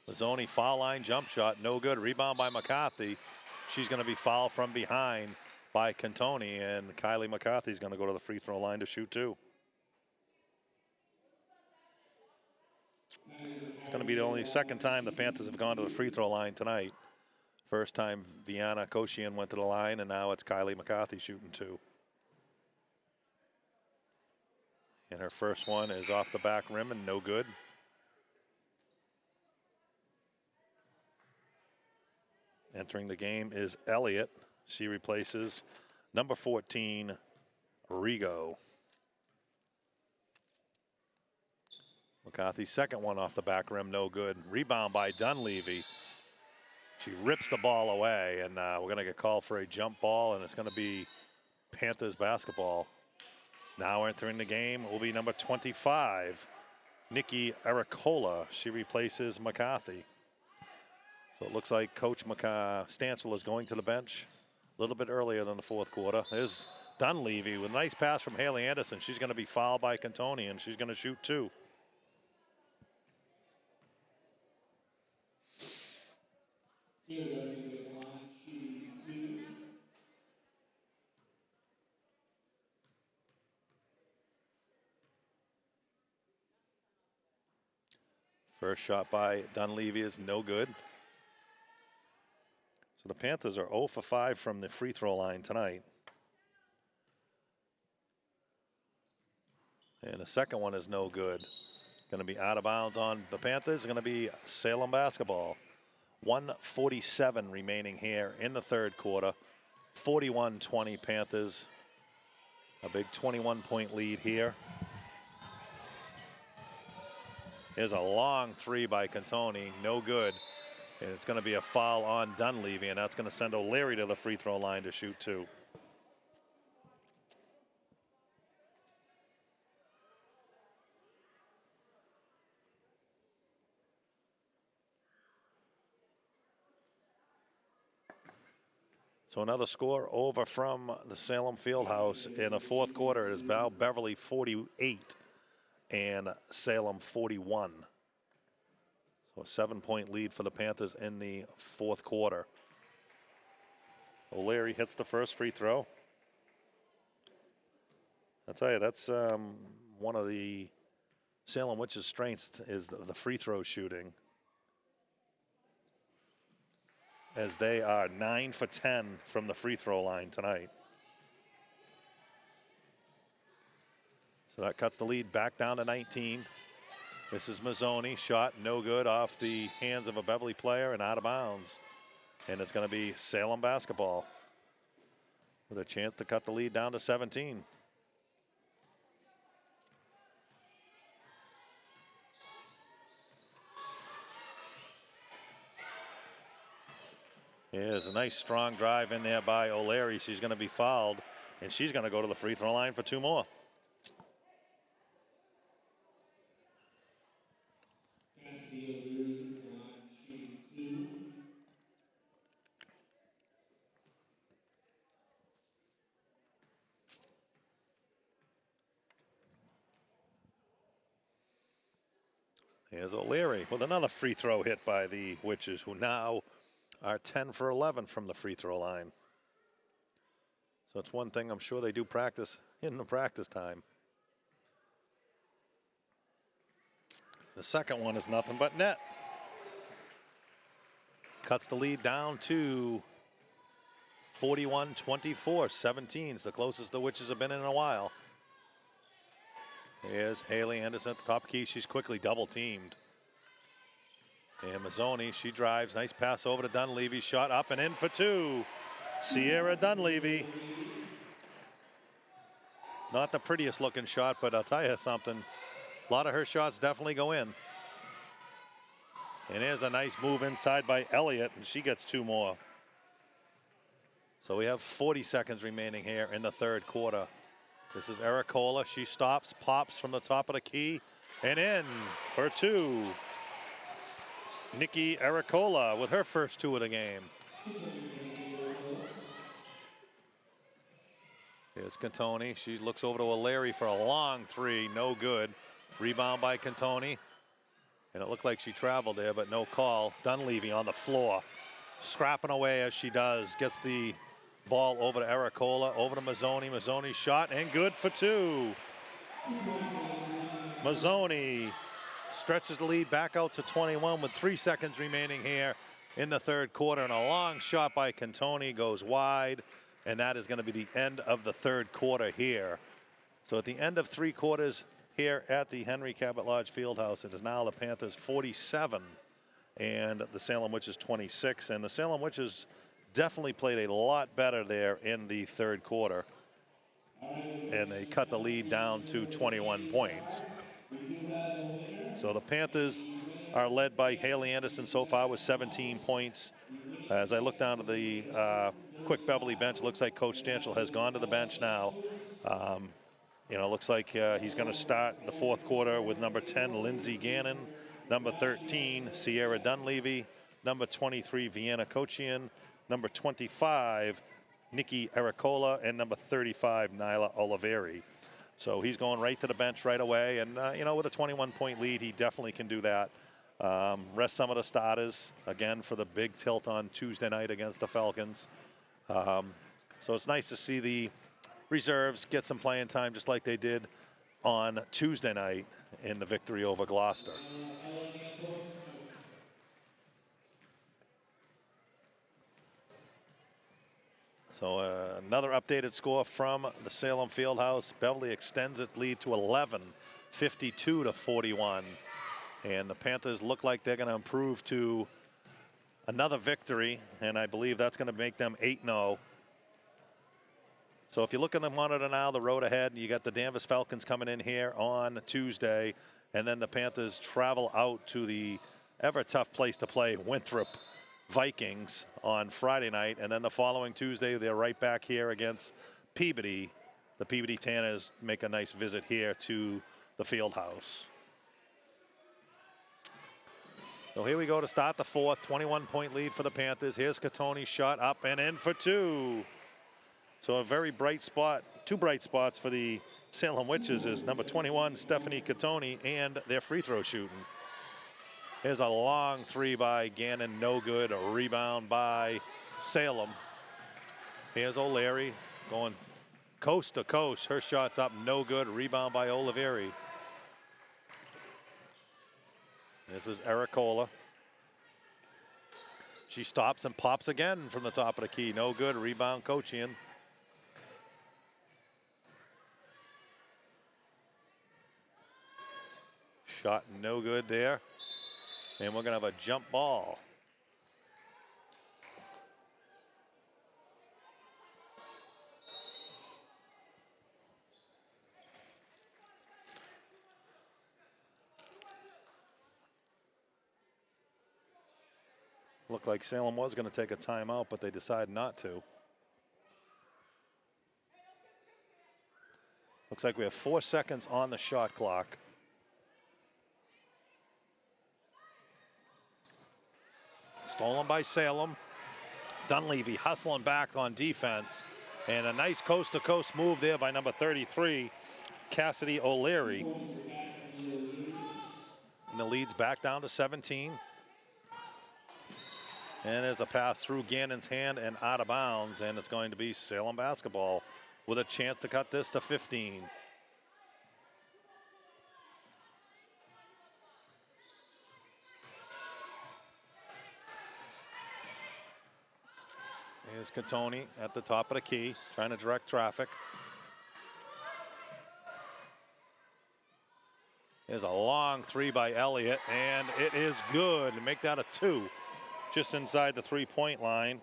S1: Mazzoni foul line jump shot, no good. Rebound by McCarthy. She's going to be fouled from behind by Cantoni, and Kylie McCarthy's going to go to the free throw line to shoot 2. It's going to be the only 2nd time the Panthers have gone to the free throw line tonight. First time Viana Koshian went to the line, and now it's Kylie McCarthy shooting 2. And her first one is off the back rim and no good. Entering the game is Elliott. She replaces number 14, Rigo. McCarthy's second one off the back rim, no good. Rebound by Dunleavy. She rips the ball away, and we're going to get called for a jump ball, and it's going to be Panthers basketball. Now entering the game will be number 25, Nikki Ericola. She replaces McCarthy. So it looks like Coach Stancil is going to the bench a little bit earlier than the 4th quarter. There's Dunleavy with a nice pass from Haley Anderson. She's going to be fouled by Cantoni, and she's going to shoot 2. First shot by Dunleavy is no good. So the Panthers are 0 for 5 from the free throw line tonight. And the second one is no good. Going to be out of bounds on the Panthers. Going to be Salem basketball. 1:47 remaining here in the 3rd quarter. 41-20 Panthers. A big 21-point lead here. Here's a long 3 by Cantoni, no good. And it's going to be a foul on Dunleavy, and that's going to send O'Leary to the free throw line to shoot 2. So another score over from the Salem Fieldhouse. In the 4th quarter, it is now Beverly 48 and Salem 41. So a 7-point lead for the Panthers in the 4th quarter. O'Leary hits the first free throw. I'll tell you, that's one of the Salem Witches' strengths is the free throw shooting, as they are 9 for 10 from the free throw line tonight. So that cuts the lead back down to 19. This is Mazzoni, shot no good off the hands of a Beverly player and out of bounds. And it's going to be Salem basketball with a chance to cut the lead down to 17. Here's a nice strong drive in there by O'Leary. She's going to be fouled, and she's going to go to the free throw line for 2 more. Here's O'Leary with another free throw hit by the Witches, who now are 10 for 11 from the free throw line. So it's one thing I'm sure they do practice in the practice time. The second one is nothing but net. Cuts the lead down to 41-24, 17. It's the closest the Witches have been in a while. Here's Haley Anderson at the top key. She's quickly double teamed. And Mazzoni, she drives. Nice pass over to Dunleavy. Shot up and in for 2. Sierra Dunleavy. Not the prettiest looking shot, but I'll tell you something. A lot of her shots definitely go in. And here's a nice move inside by Elliott, and she gets 2 more. So we have 40 seconds remaining here in the third quarter. This is Ericola. She stops, pops from the top of the key, and in for 2. Nikki Ericola with her first 2 of the game. Here's Cantoni. She looks over to O'Leary for a long 3. No good. Rebound by Cantoni. And it looked like she traveled there, but no call. Dunleavy on the floor, scrapping away as she does. Gets the ball over to Ericola, over to Mazzoni. Mazzoni shot and good for 2. Mazzoni stretches the lead back out to 21 with 3 seconds remaining here in the third quarter. And a long shot by Cantoni goes wide. And that is going to be the end of the third quarter here. So at the end of 3 quarters here at the Henry Cabot Lodge Fieldhouse, it is now the Panthers 47 and the Salem Witches 26. And the Salem Witches definitely played a lot better there in the third quarter. And they cut the lead down to 21 points. So the Panthers are led by Haley Anderson so far with 17 points. As I look down to the quick Beverly bench, it looks like Coach Stanchel has gone to the bench now. You know, it looks like he's going to start the fourth quarter with number 10, Lindsey Gannon, number 13, Sierra Dunleavy, number 23, Vienna Kochian, number 25, Nikki Ericola, and number 35, Nyla Oliveri. So he's going right to the bench right away. And, you know, with a 21-point lead, he definitely can do that. Rest some of the starters, again, for the big tilt on Tuesday night against the Falcons. So it's nice to see the reserves get some playing time just like they did on Tuesday night in the victory over Gloucester. So another updated score from the Salem Fieldhouse. Beverly extends its lead to 11, 52-41. And the Panthers look like they're going to improve to another victory, and I believe that's going to make them 8-0. So if you look at the monitor now, the road ahead, you got the Danvers Falcons coming in here on Tuesday, and then the Panthers travel out to the ever tough place to play, Winthrop Vikings, on Friday night, and then the following Tuesday they're right back here against Peabody. The Peabody Tanners make a nice visit here to the Fieldhouse. So here we go to start the fourth, 21-point lead for the Panthers. Here's Cantoni, shot up and in for 2. So a very bright spot, 2 bright spots for the Salem Witches is number 21, Stephanie Cantoni, and their free throw shooting. Here's a long 3 by Gannon, no good. A rebound by Salem. Here's O'Leary going coast to coast. Her shot's up, no good. Rebound by Oliveri. This is Ericola. She stops and pops again from the top of the key. No good. Rebound Kochian. Shot no good there. And we're going to have a jump ball. Looked like Salem was going to take a timeout, but they decided not to. Looks like we have 4 seconds on the shot clock. Stolen by Salem. Dunleavy hustling back on defense. And a nice coast-to-coast move there by number 33, Cassidy O'Leary. And the lead's back down to 17. And there's a pass through Gannon's hand and out of bounds, and it's going to be Salem basketball with a chance to cut this to 15. Here's Catoni at the top of the key, trying to direct traffic. There's a long three by Elliott, and it is good to make that a 2. Just inside the three-point line.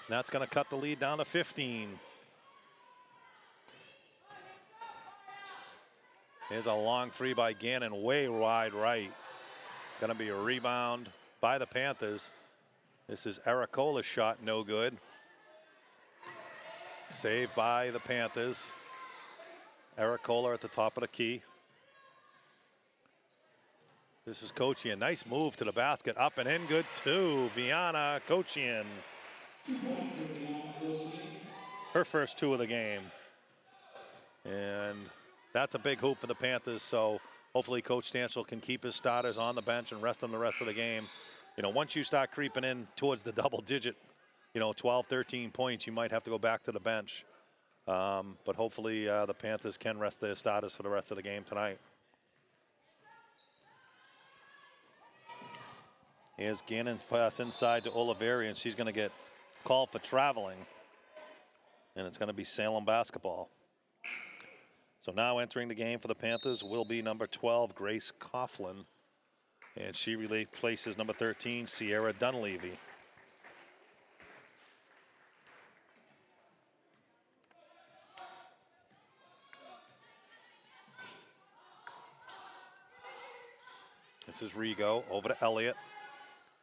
S1: That's going to cut the lead down to 15. Here's a long three by Gannon, way wide right. Going to be a rebound by the Panthers. This is Aricola's shot, no good. Saved by the Panthers. Aricola at the top of the key. This is Kochian. Nice move to the basket. Up and in, good too. Viana Kochian. Her first 2 of the game. And that's a big hoop for the Panthers. So hopefully Coach Stanchel can keep his starters on the bench and rest them the rest of the game. You know, once you start creeping in towards the double digit, 12, 13 points, you might have to go back to the bench. But hopefully the Panthers can rest their starters for the rest of the game tonight. Here's Gannon's pass inside to Oliveri, and she's going to get called for traveling. And it's going to be Salem basketball. So now entering the game for the Panthers will be number 12, Grace Coughlin. And she replaces number 13, Sierra Dunleavy. This is Rigo over to Elliott.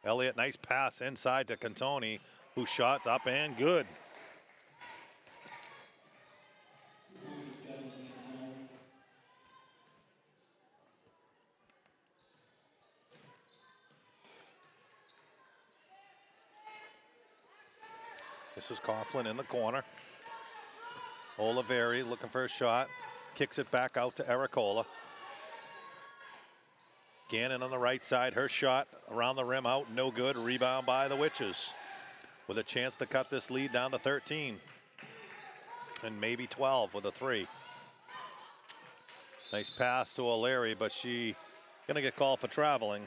S1: Elliott, nice pass inside to Cantoni, who shots up and good. This is Coughlin in the corner. Oliveri looking for a shot. Kicks it back out to Aricola. Gannon on the right side. Her shot around the rim out. No good. Rebound by the Witches. With a chance to cut this lead down to 13. And maybe 12 with a 3. Nice pass to O'Leary, but she going to get called for traveling.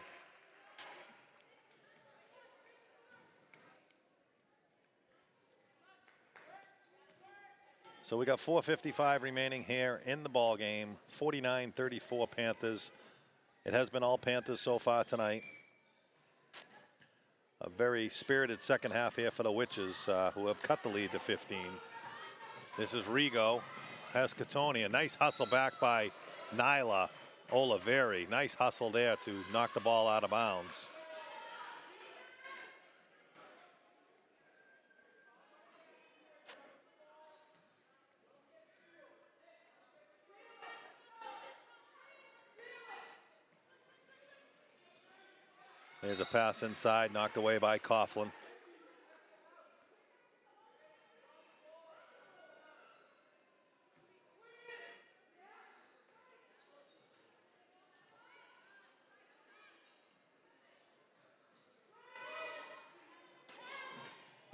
S1: So we got 4:55 remaining here in the ball game. 49-34 Panthers. It has been all Panthers so far tonight. A very spirited second half here for the Witches, who have cut the lead to 15. This is Rigo. Has Catoni. A nice hustle back by Nyla Oliveri. Nice hustle there to knock the ball out of bounds. There's a pass inside, knocked away by Coughlin.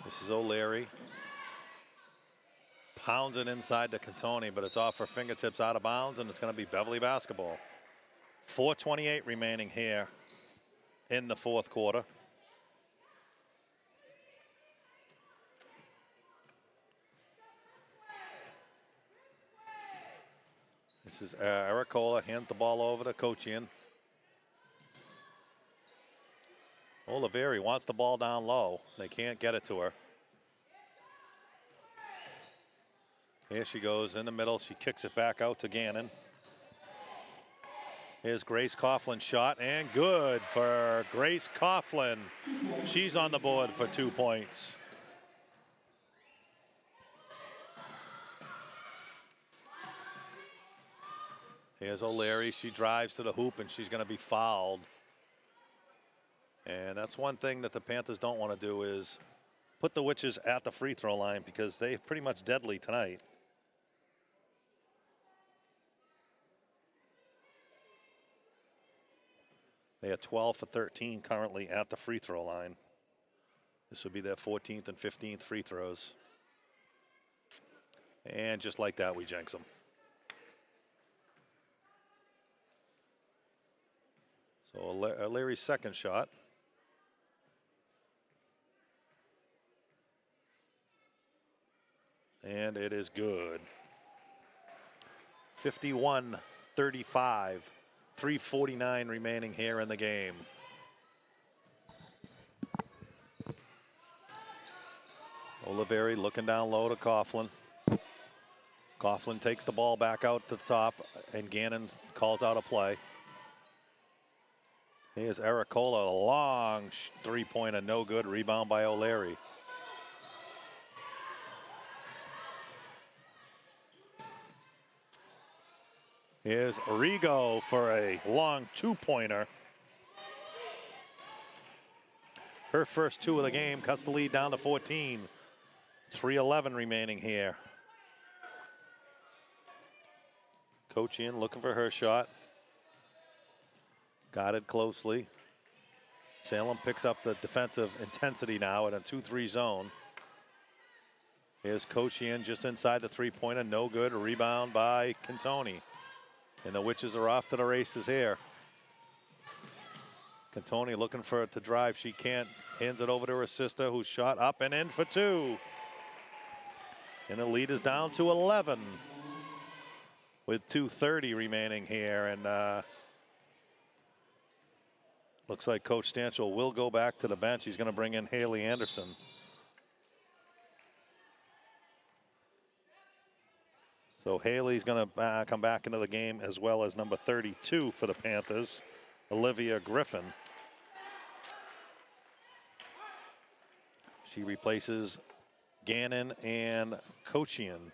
S1: This is O'Leary. Pounds it inside to Cantoni, but it's off her fingertips out of bounds, and it's going to be Beverly basketball. 4:28 remaining here in the fourth quarter. This is Aracola, hands the ball over to Kochian. Oliveri wants the ball down low. They can't get it to her. Here she goes in the middle. She kicks it back out to Gannon. Here's Grace Coughlin's shot, and good for Grace Coughlin. She's on the board for 2 points. Here's O'Leary. She drives to the hoop, and she's going to be fouled. And that's one thing that the Panthers don't want to do is put the Witches at the free throw line because they're pretty much deadly tonight. They are 12 for 13 currently at the free throw line. This would be their 14th and 15th free throws. And just like that, we jinx them. So O'Leary's second shot. And it is good. 51-35. 3:49 remaining here in the game. Oliveri looking down low to Coughlin. Coughlin takes the ball back out to the top, and Gannon calls out a play. Here's Aracola, a long three-pointer, no good. Rebound by O'Leary. Here's Arrigo for a long two-pointer. Her first two of the game cuts the lead down to 14. 3:11 remaining here. Kochian looking for her shot. Got it closely. Salem picks up the defensive intensity now in a 2-3 zone. Here's Kochian just inside the three-pointer, no good. A rebound by Cantoni. And the Witches are off to the races here. Cantoni looking for it to drive. She can't. Hands it over to her sister, who shot up and in for two. And the lead is down to 11 with 2:30 remaining here. And looks like Coach Stanchel will go back to the bench. He's going to bring in Haley Anderson. So Haley's going to come back into the game, as well as number 32 for the Panthers, Olivia Griffin. She replaces Gannon and Kochian.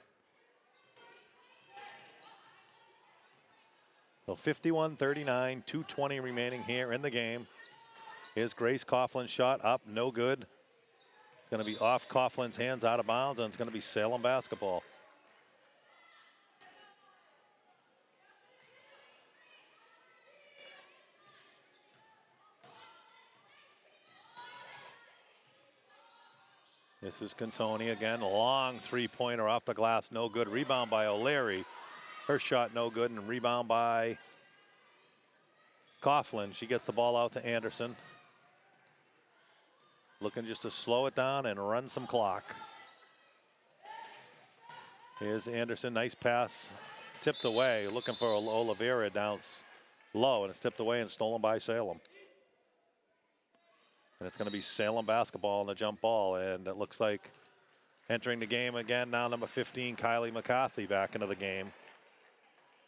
S1: So 51-39, 2:20 remaining here in the game. Here's Grace Coughlin's shot up, no good. It's going to be off Coughlin's hands, out of bounds, and it's going to be Salem basketball. This is Cantoni again, a long three-pointer off the glass, no good. Rebound by O'Leary. Her shot no good, and rebound by Coughlin. She gets the ball out to Anderson. Looking just to slow it down and run some clock. Here's Anderson, nice pass, tipped away. Looking for Oliveira down low, and it's tipped away and stolen by Salem. And it's going to be Salem basketball on the jump ball. And it looks like entering the game again, now number 15, Kylie McCarthy, back into the game.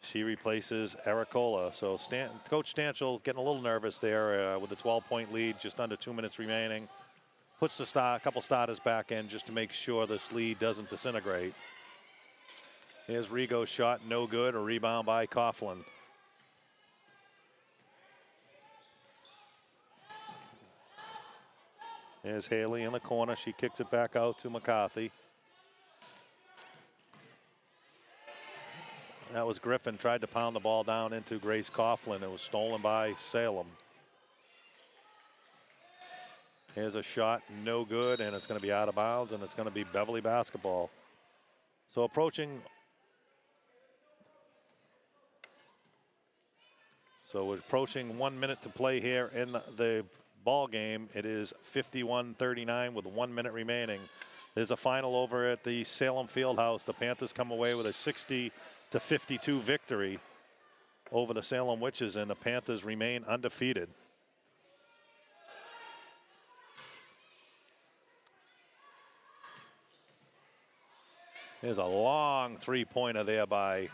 S1: She replaces Aracola. So Coach Stanchel getting a little nervous there with the 12-point lead, just under 2 minutes remaining. Puts a couple starters back in just to make sure this lead doesn't disintegrate. Here's Rigo's shot, no good. A rebound by Coughlin. There's Haley in the corner. She kicks it back out to McCarthy. That was Griffin, tried to pound the ball down into Grace Coughlin. It was stolen by Salem. Here's a shot, no good, and it's going to be out of bounds, and it's going to be Beverly basketball. So approaching. So we're approaching 1 minute to play here in the ball game. It is 51-39 with 1 minute remaining. There's a final over at the Salem Fieldhouse. The Panthers come away with a 52 victory over the Salem Witches, and the Panthers remain undefeated. There's a long three-pointer there by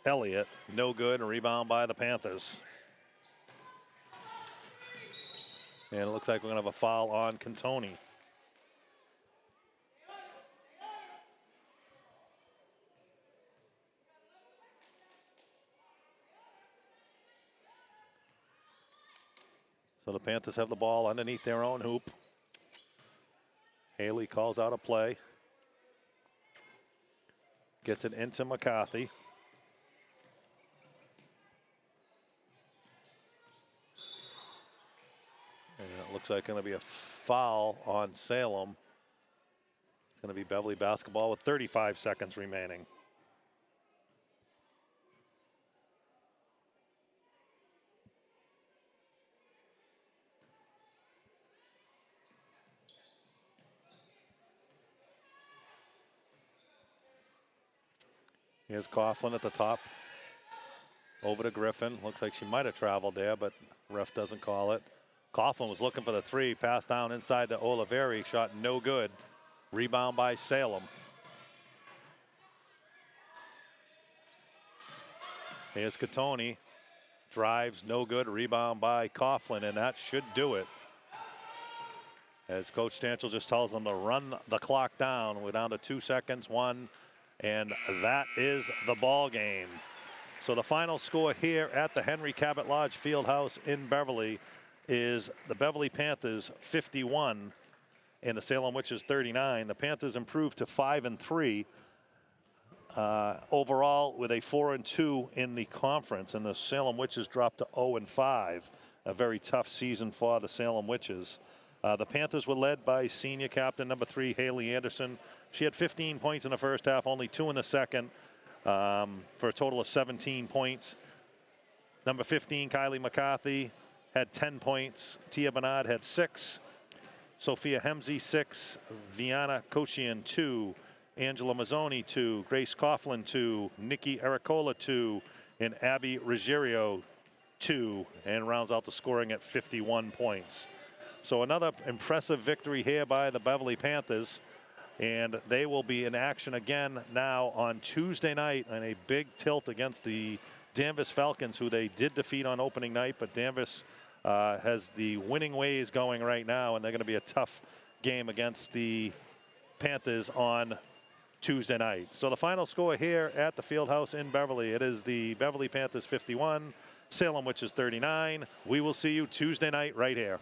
S1: Elliott. No good. A rebound by the Panthers. And it looks like we're going to have a foul on Cantoni. So the Panthers have the ball underneath their own hoop. Haley calls out a play. Gets it into McCarthy. And it looks like going to be a foul on Salem. It's going to be Beverly basketball with 35 seconds remaining. Here's Coughlin at the top. Over to Griffin. Looks like she might have traveled there, but ref doesn't call it. Coughlin was looking for the three. Pass down inside to Oliveri. Shot no good. Rebound by Salem. Here's Cantoni. Drives no good. Rebound by Coughlin, and that should do it. As Coach Stanchel just tells them to run the clock down. We're down to 2 seconds. 1. And that is the ball game. So the final score here at the Henry Cabot Lodge Fieldhouse in Beverly is the Beverly Panthers 51 and the Salem Witches 39. The Panthers improved to 5-3 overall with a 4-2 in the conference, and the Salem Witches dropped to 0-5. A very tough season for the Salem Witches. The Panthers were led by senior captain number 3, Haley Anderson. She had 15 points in the first half, only 2 in the second, for a total of 17 points. Number 15, Kylie McCarthy, had 10 points. Tia Bernard had 6. Sophia Hemsey, 6. Viana Koshian, 2. Angela Mazzoni, 2. Grace Coughlin, 2. Nikki Ericola, 2. And Abby Ruggiero, 2. And rounds out the scoring at 51 points. So another impressive victory here by the Beverly Panthers. And they will be in action again now on Tuesday night in a big tilt against the Danvers Falcons, who they did defeat on opening night. But Danvers has the winning ways going right now, and they're going to be a tough game against the Panthers on Tuesday night. So the final score here at the Fieldhouse in Beverly, it is the Beverly Panthers 51, Salem Witches 39. We will see you Tuesday night right here.